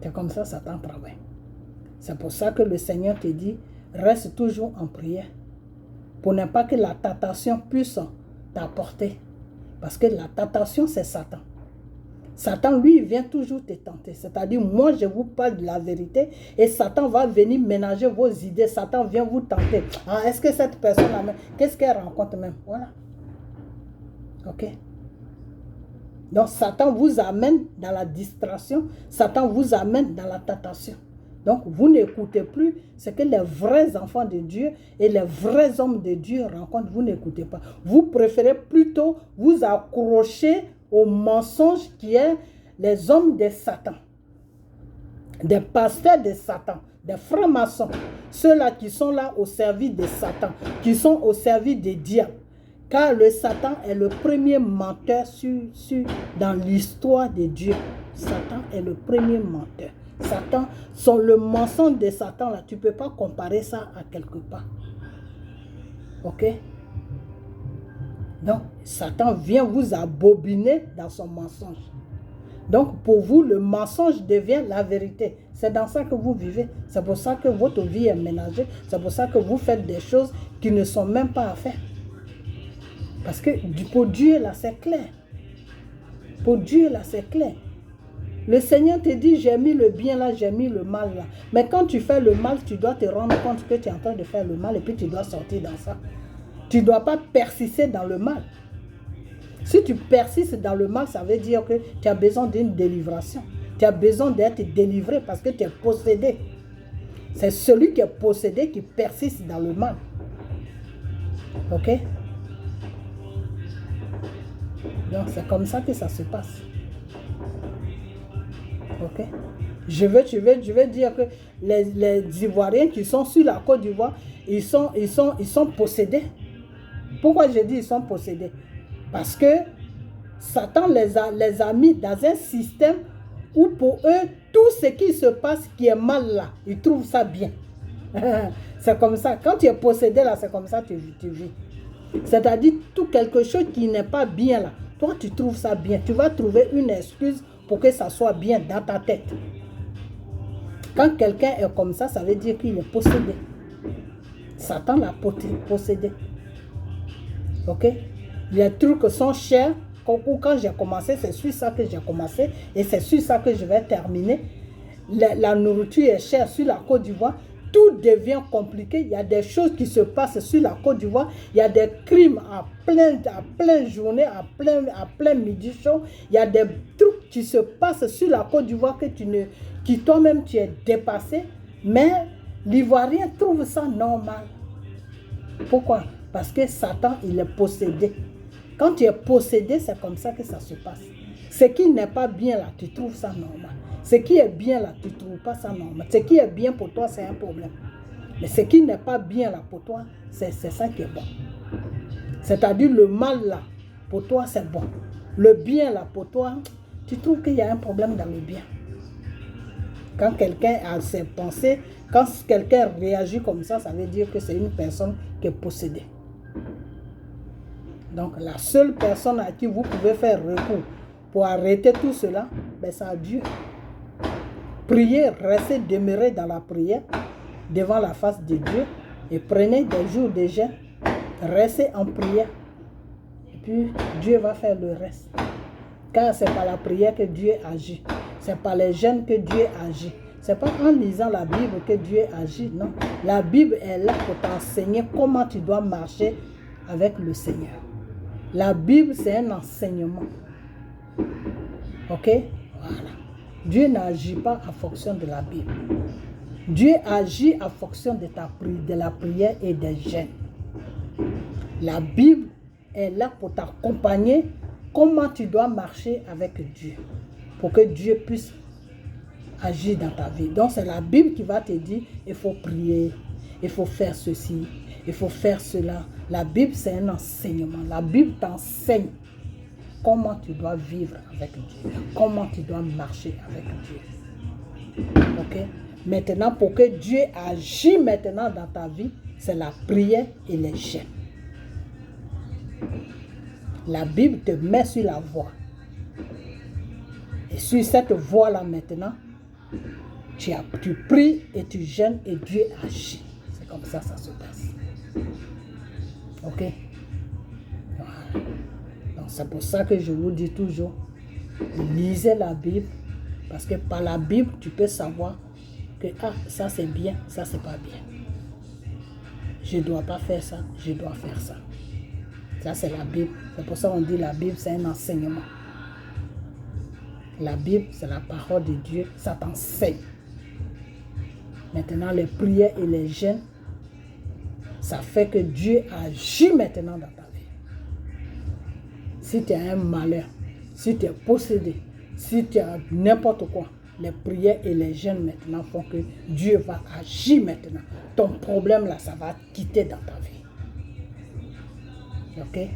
A: C'est comme ça, Satan travaille. C'est pour ça que le Seigneur te dit, reste toujours en prière. Pour ne pas que la tentation puisse t'apporter. Parce que la tentation, c'est Satan. Satan, lui, il vient toujours te tenter. C'est-à-dire, moi, je vous parle de la vérité et Satan va venir ménager vos idées. Satan vient vous tenter. Ah, est-ce que cette personne-là, qu'est-ce qu'elle rencontre même? Voilà. Ok? Donc, Satan vous amène dans la distraction. Satan vous amène dans la tentation. Donc, vous n'écoutez plus ce que les vrais enfants de Dieu et les vrais hommes de Dieu rencontrent. Vous n'écoutez pas. Vous préférez plutôt vous accrocher aux mensonges qui est les hommes de Satan, des pasteurs de Satan, des francs-maçons, ceux-là qui sont là au service de Satan, qui sont au service des diables. Car le Satan est le premier menteur dans l'histoire de Dieu. Satan est le premier menteur. Satan, le mensonge de Satan, là, tu ne peux pas comparer ça à quelque part. Ok? Donc, Satan vient vous abobiner dans son mensonge. Donc, pour vous, le mensonge devient la vérité. C'est dans ça que vous vivez. C'est pour ça que votre vie est ménagée. C'est pour ça que vous faites des choses qui ne sont même pas à faire. Parce que pour Dieu, là, c'est clair. Pour Dieu, là, c'est clair. Le Seigneur te dit, j'ai mis le bien là, j'ai mis le mal là. Mais quand tu fais le mal, tu dois te rendre compte que tu es en train de faire le mal et puis tu dois sortir dans ça. Tu ne dois pas persister dans le mal. Si tu persistes dans le mal, ça veut dire que tu as besoin d'une délivration. Tu as besoin d'être délivré parce que tu es possédé. C'est celui qui est possédé qui persiste dans le mal. Ok? Donc c'est comme ça que ça se passe. Ok? Je veux dire que les Ivoiriens qui sont sur la Côte d'Ivoire, ils sont possédés. Pourquoi je dis ils sont possédés? Parce que Satan les a mis dans un système où pour eux, tout ce qui se passe qui est mal là, ils trouvent ça bien. C'est comme ça. Quand tu es possédé là, c'est comme ça que tu vis. C'est-à-dire tout quelque chose qui n'est pas bien là. Toi, tu trouves ça bien. Tu vas trouver une excuse pour que ça soit bien dans ta tête. Quand quelqu'un est comme ça, ça veut dire qu'il est possédé. Satan l'a possédé. Ok? Les trucs sont chers. Quand j'ai commencé, c'est sur ça que j'ai commencé. Et c'est sur ça que je vais terminer. La nourriture est chère sur la Côte d'Ivoire. Tout devient compliqué. Il y a des choses qui se passent sur la Côte d'Ivoire. Il y a des crimes à pleine journée, à plein midi chaud. Il y a des trucs qui se passe sur la Côte d'Ivoire qui toi-même tu es dépassé, mais l'Ivoirien trouve ça normal. Pourquoi? Parce que Satan, il est possédé. Quand tu es possédé, c'est comme ça que ça se passe. Ce qui n'est pas bien là, tu trouves ça normal. Ce qui est bien là, tu ne trouves pas ça normal. Ce qui est bien pour toi, c'est un problème. Mais ce qui n'est pas bien là pour toi, c'est ça qui est bon. C'est-à-dire le mal là, pour toi, c'est bon. Le bien là, pour toi, tu trouves qu'il y a un problème dans le bien. Quand quelqu'un a ses pensées, quand quelqu'un réagit comme ça, ça veut dire que c'est une personne qui est possédée. Donc la seule personne à qui vous pouvez faire recours pour arrêter tout cela, ben, c'est à Dieu. Priez, restez, demeurez dans la prière, devant la face de Dieu, et prenez des jours de jeûne, restez en prière. Et puis Dieu va faire le reste. Car c'est par la prière que Dieu agit. C'est par les jeûnes que Dieu agit. Ce n'est pas en lisant la Bible que Dieu agit, non. La Bible est là pour t'enseigner comment tu dois marcher avec le Seigneur. La Bible, c'est un enseignement. Ok? Voilà. Dieu n'agit pas en fonction de la Bible. Dieu agit en fonction de la prière et des jeûnes. La Bible est là pour t'accompagner comment tu dois marcher avec Dieu. Pour que Dieu puisse agir dans ta vie. Donc c'est la Bible qui va te dire, il faut prier, il faut faire ceci, il faut faire cela. La Bible, c'est un enseignement. La Bible t'enseigne comment tu dois vivre avec Dieu, comment tu dois marcher avec Dieu. Ok? Maintenant, pour que Dieu agisse maintenant dans ta vie, c'est la prière et les jeûnes. La Bible te met sur la voie. Et sur cette voie-là maintenant, tu pries et tu jeûnes et Dieu agit. C'est comme ça que ça se passe. Ok? Voilà. Donc c'est pour ça que je vous dis toujours, lisez la Bible, parce que par la Bible, tu peux savoir que ça c'est bien, ça c'est pas bien. Je ne dois pas faire ça, je dois faire ça. Ça c'est la Bible. C'est pour ça qu'on dit la Bible, c'est un enseignement. La Bible, c'est la parole de Dieu, ça t'enseigne. Maintenant, les prières et les jeûnes, ça fait que Dieu agit maintenant dans ta vie. Si tu as un malheur, si tu es possédé, si tu as n'importe quoi, les prières et les jeûnes maintenant font que Dieu va agir maintenant. Ton problème là, ça va quitter dans ta vie. Ok?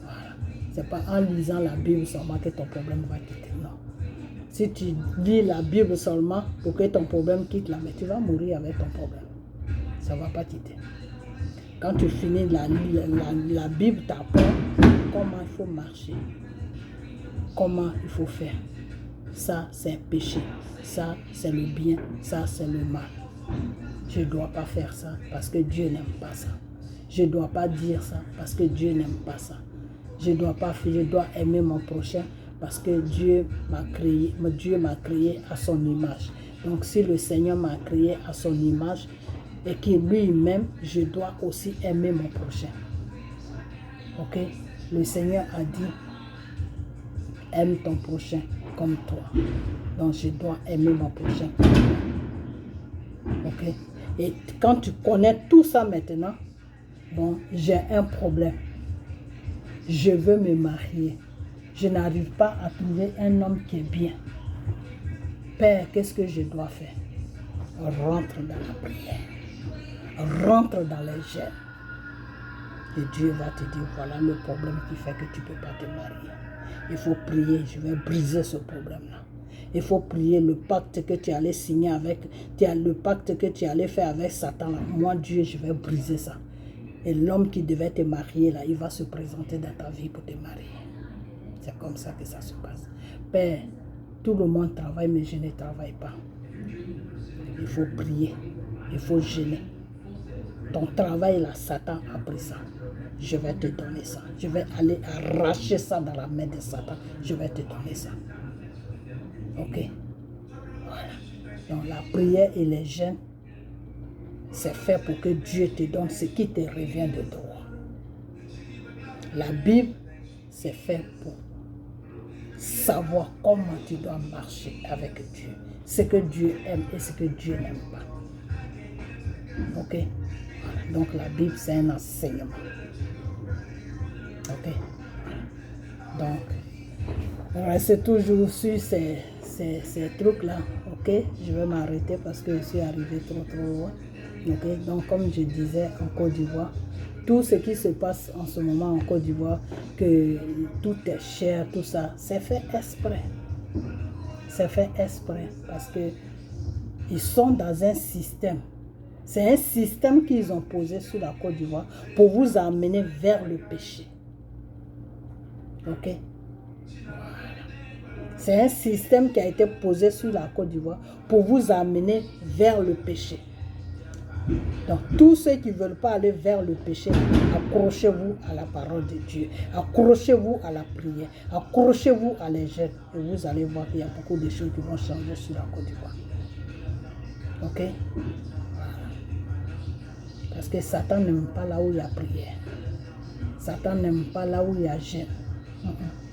A: Voilà. Ce n'est pas en lisant la Bible seulement que ton problème va quitter. Non. Si tu lis la Bible seulement pour que ton problème quitte là, mais tu vas mourir avec ton problème. Ça ne va pas quitter. Quand tu finis la Bible t'apprend comment il faut marcher, comment il faut faire. Ça, c'est un péché. Ça, c'est le bien. Ça, c'est le mal. Je ne dois pas faire ça parce que Dieu n'aime pas ça. Je ne dois pas dire ça parce que Dieu n'aime pas ça. Je dois aimer mon prochain parce que Dieu m'a créé à son image. Donc si le Seigneur m'a créé à son image et qu'il lui-même, je dois aussi aimer mon prochain. Ok? Le Seigneur a dit, aime ton prochain comme toi. Donc je dois aimer mon prochain comme toi. Ok? Et quand tu connais tout ça maintenant, bon, j'ai un problème. Je veux me marier. Je n'arrive pas à trouver un homme qui est bien. Père, qu'est-ce que je dois faire? Rentre dans la prière. Rentre dans les jeûnes. Et Dieu va te dire, voilà le problème qui fait que tu ne peux pas te marier. Il faut prier, je vais briser ce problème-là. Il faut prier le pacte que tu allais signer avec, le pacte que tu allais faire avec Satan. Là. Moi, Dieu, je vais briser ça. Et l'homme qui devait te marier, là, il va se présenter dans ta vie pour te marier. C'est comme ça que ça se passe. Père, tout le monde travaille, mais je ne travaille pas. Il faut prier, il faut jeûner. Ton travail, là, Satan a pris ça. Je vais te donner ça. Je vais aller arracher ça dans la main de Satan. Je vais te donner ça. Ok? Voilà. Donc la prière et les jeûnes, c'est fait pour que Dieu te donne ce qui te revient de droit. La Bible, c'est fait pour savoir comment tu dois marcher avec Dieu. Ce que Dieu aime et ce que Dieu n'aime pas. Ok? Donc la Bible, c'est un enseignement. Ok? Donc, restez toujours sur ces trucs-là. Ok? Je vais m'arrêter parce que je suis arrivé trop loin. Ok? Donc, comme je disais, en Côte d'Ivoire, tout ce qui se passe en ce moment en Côte d'Ivoire, que tout est cher, tout ça, c'est fait exprès. C'est fait exprès parce que ils sont dans un système. C'est un système qu'ils ont posé sur la Côte d'Ivoire pour vous amener vers le péché. Ok? C'est un système qui a été posé sur la Côte d'Ivoire pour vous amener vers le péché. Donc, tous ceux qui ne veulent pas aller vers le péché, accrochez-vous à la parole de Dieu. Accrochez-vous à la prière. Accrochez-vous à les jeûnes. Et vous allez voir qu'il y a beaucoup de choses qui vont changer sur la Côte d'Ivoire. Ok? Parce que Satan n'aime pas là où il y a prière. Satan n'aime pas là où il y a jeûne.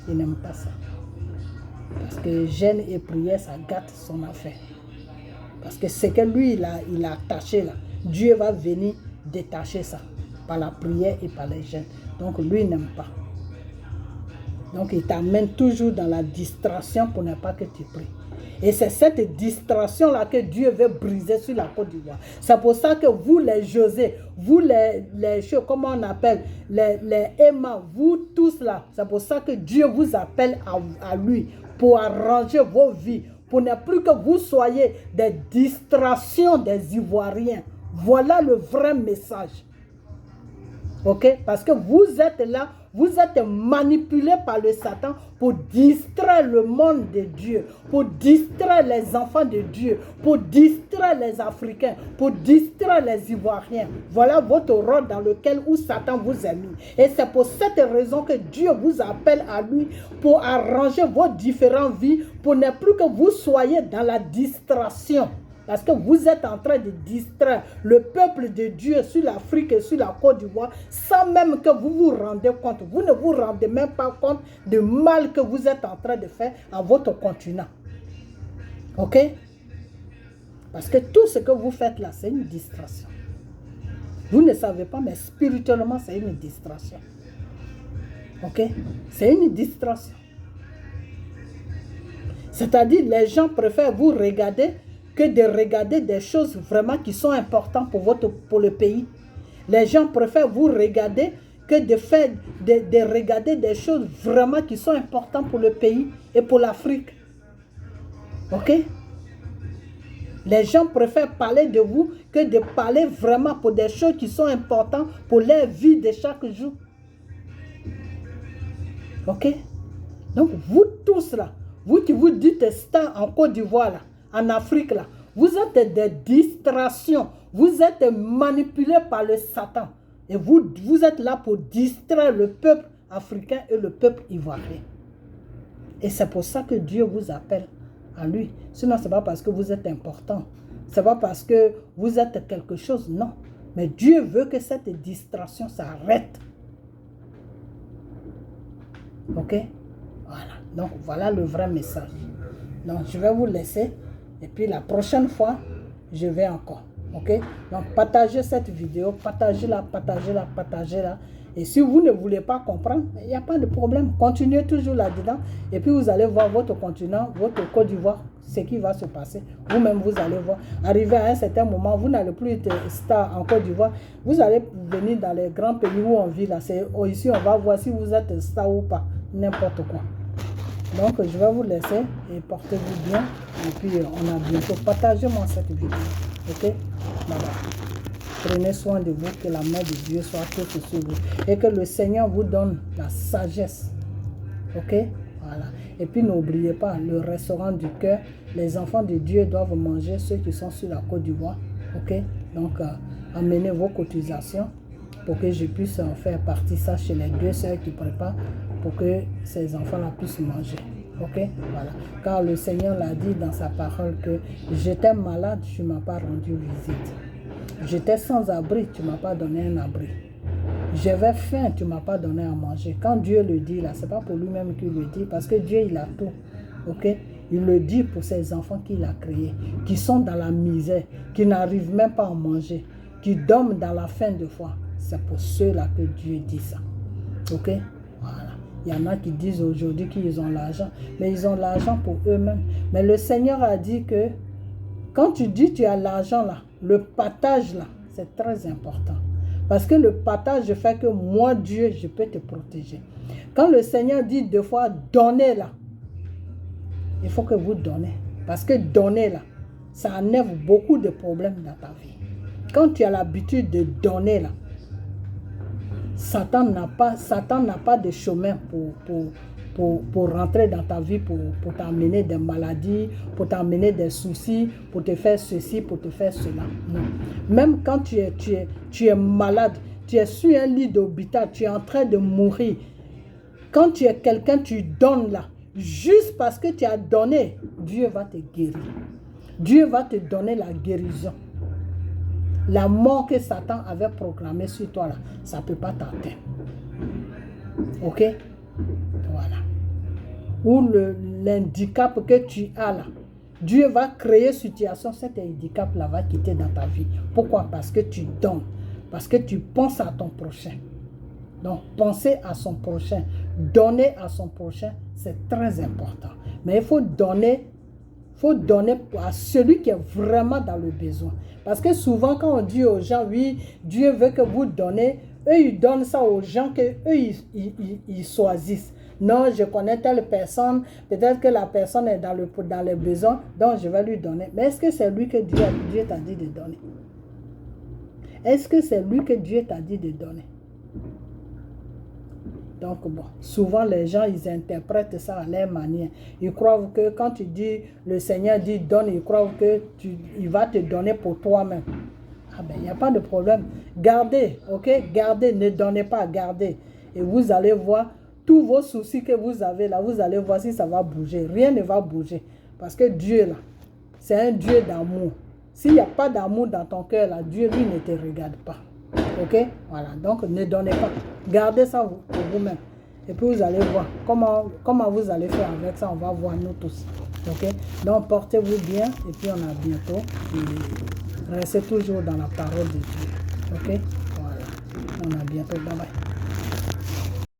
A: Il n'aime pas ça. Parce que jeûne et prière, ça gâte son affaire. Parce que ce que lui, il a attaché là, Dieu va venir détacher ça par la prière et par les jeûnes. Donc lui, il n'aime pas. Donc il t'amène toujours dans la distraction pour ne pas que tu pries. Et c'est cette distraction-là que Dieu veut briser sur la Côte d'Ivoire. C'est pour ça que vous les José, vous les choses, comment on appelle, les Emma, vous tous là, c'est pour ça que Dieu vous appelle à lui pour arranger vos vies, pour ne plus que vous soyez des distractions des Ivoiriens. Voilà le vrai message. Ok? Parce que vous êtes là, vous êtes manipulés par le Satan pour distraire le monde de Dieu, pour distraire les enfants de Dieu, pour distraire les Africains, pour distraire les Ivoiriens. Voilà votre rôle dans lequel où Satan vous a mis. Et c'est pour cette raison que Dieu vous appelle à lui pour arranger vos différentes vies, pour ne plus que vous soyez dans la distraction. Parce que vous êtes en train de distraire le peuple de Dieu sur l'Afrique et sur la Côte d'Ivoire sans même que vous vous rendez compte. Vous ne vous rendez même pas compte du mal que vous êtes en train de faire à votre continent. Ok? Parce que tout ce que vous faites là, c'est une distraction. Vous ne savez pas, mais spirituellement, c'est une distraction. Ok? C'est une distraction. C'est-à-dire, les gens préfèrent vous regarder que de regarder des choses vraiment qui sont importantes pour le pays. Les gens préfèrent vous regarder que de regarder des choses vraiment qui sont importantes pour le pays et pour l'Afrique. Ok? Les gens préfèrent parler de vous que de parler vraiment pour des choses qui sont importantes pour leur vie de chaque jour. Ok? Donc vous tous là, vous qui vous dites stars en Côte d'Ivoire là, en Afrique là, vous êtes des distractions, vous êtes manipulés par le Satan et vous êtes là pour distraire le peuple africain et le peuple ivoirien. Et c'est pour ça que Dieu vous appelle à lui. Sinon, ce n'est pas parce que vous êtes important, ce n'est pas parce que vous êtes quelque chose, non. Mais Dieu veut que cette distraction s'arrête. Ok? Voilà. Donc, voilà le vrai message. Donc, je vais vous laisser. Et puis, la prochaine fois, je vais encore. Ok? Donc, partagez cette vidéo. Partagez-la, partagez-la, partagez-la. Et si vous ne voulez pas comprendre, il n'y a pas de problème. Continuez toujours là-dedans. Et puis, vous allez voir votre continent, votre Côte d'Ivoire, ce qui va se passer. Vous-même, vous allez voir. Arrivé à un certain moment, vous n'allez plus être star en Côte d'Ivoire. Vous allez venir dans les grands pays où on vit là. Ici, on va voir si vous êtes star ou pas. N'importe quoi. Donc, je vais vous laisser et portez-vous bien. Et puis, on a bientôt. Partagez-moi cette vidéo. Ok? Voilà. Prenez soin de vous, que la main de Dieu soit toute sur vous. Et que le Seigneur vous donne la sagesse. Ok? Voilà. Et puis, n'oubliez pas, le restaurant du cœur, les enfants de Dieu doivent manger, ceux qui sont sur la Côte d'Ivoire. Ok? Donc, amenez vos cotisations pour que je puisse en faire partie ça chez les deux sœurs qui préparent pour que ces enfants-là puissent manger. Ok? Voilà. Car le Seigneur l'a dit dans sa parole que j'étais malade, tu ne m'as pas rendu visite. J'étais sans abri, tu ne m'as pas donné un abri. j'avais faim, tu ne m'as pas donné à manger. Quand Dieu le dit là, ce n'est pas pour lui-même qu'il le dit, parce que Dieu, il a tout. Ok? Il le dit pour ses enfants qu'il a créés, qui sont dans la misère, qui n'arrivent même pas à manger, qui dorment dans la faim de foi. C'est pour ceux-là que Dieu dit ça. Ok? Voilà. Il y en a qui disent aujourd'hui qu'ils ont l'argent, mais ils ont l'argent pour eux-mêmes. Mais le Seigneur a dit que quand tu dis tu as l'argent là, le partage là, c'est très important. Parce que le partage fait que moi, Dieu, je peux te protéger. Quand le Seigneur dit deux fois, donnez là, il faut que vous donnez. Parce que donner là, ça enlève beaucoup de problèmes dans ta vie. Quand tu as l'habitude de donner là, Satan n'a pas de chemin pour rentrer dans ta vie, pour t'amener des maladies, pour t'amener des soucis, pour te faire ceci, pour te faire cela. Non. Même quand tu es malade, tu es sur un lit d'hôpital, tu es en train de mourir. Quand tu es quelqu'un, tu donnes là. Juste parce que tu as donné, Dieu va te guérir. Dieu va te donner la guérison. La mort que Satan avait programmée sur toi là, ça ne peut pas t'atteindre. Ok? Voilà. Ou l'handicap que tu as là, Dieu va créer une situation, cet handicap là va quitter dans ta vie. Pourquoi? Parce que tu donnes. Parce que tu penses à ton prochain. Donc, penser à son prochain, donner à son prochain, c'est très important. Mais il faut donner à celui qui est vraiment dans le besoin. Parce que souvent, quand on dit aux gens, oui, Dieu veut que vous donnez, eux, ils donnent ça aux gens qu'eux, ils choisissent. Non, je connais telle personne, peut-être que la personne est dans les besoins, donc je vais lui donner. Mais est-ce que c'est lui que Dieu t'a dit de donner? Est-ce que c'est lui que Dieu t'a dit de donner? Donc bon, souvent les gens, ils interprètent ça à leur manière. Ils croient que quand tu dis, le Seigneur dit donne, ils croient que il va te donner pour toi-même. Ah ben, il n'y a pas de problème. Gardez, ok? Gardez, ne donnez pas, gardez. Et vous allez voir tous vos soucis que vous avez là, vous allez voir si ça va bouger. Rien ne va bouger. Parce que Dieu là, c'est un Dieu d'amour. S'il n'y a pas d'amour dans ton cœur là, Dieu lui ne te regarde pas. Ok? Voilà. Donc, ne donnez pas. Gardez ça pour vous-même. Et puis, vous allez voir comment vous allez faire avec ça. On va voir nous tous. Ok? Donc, portez-vous bien. Et puis, on a bientôt. Et restez toujours dans la parole de Dieu. Ok? Voilà. On a bientôt. Bye bye.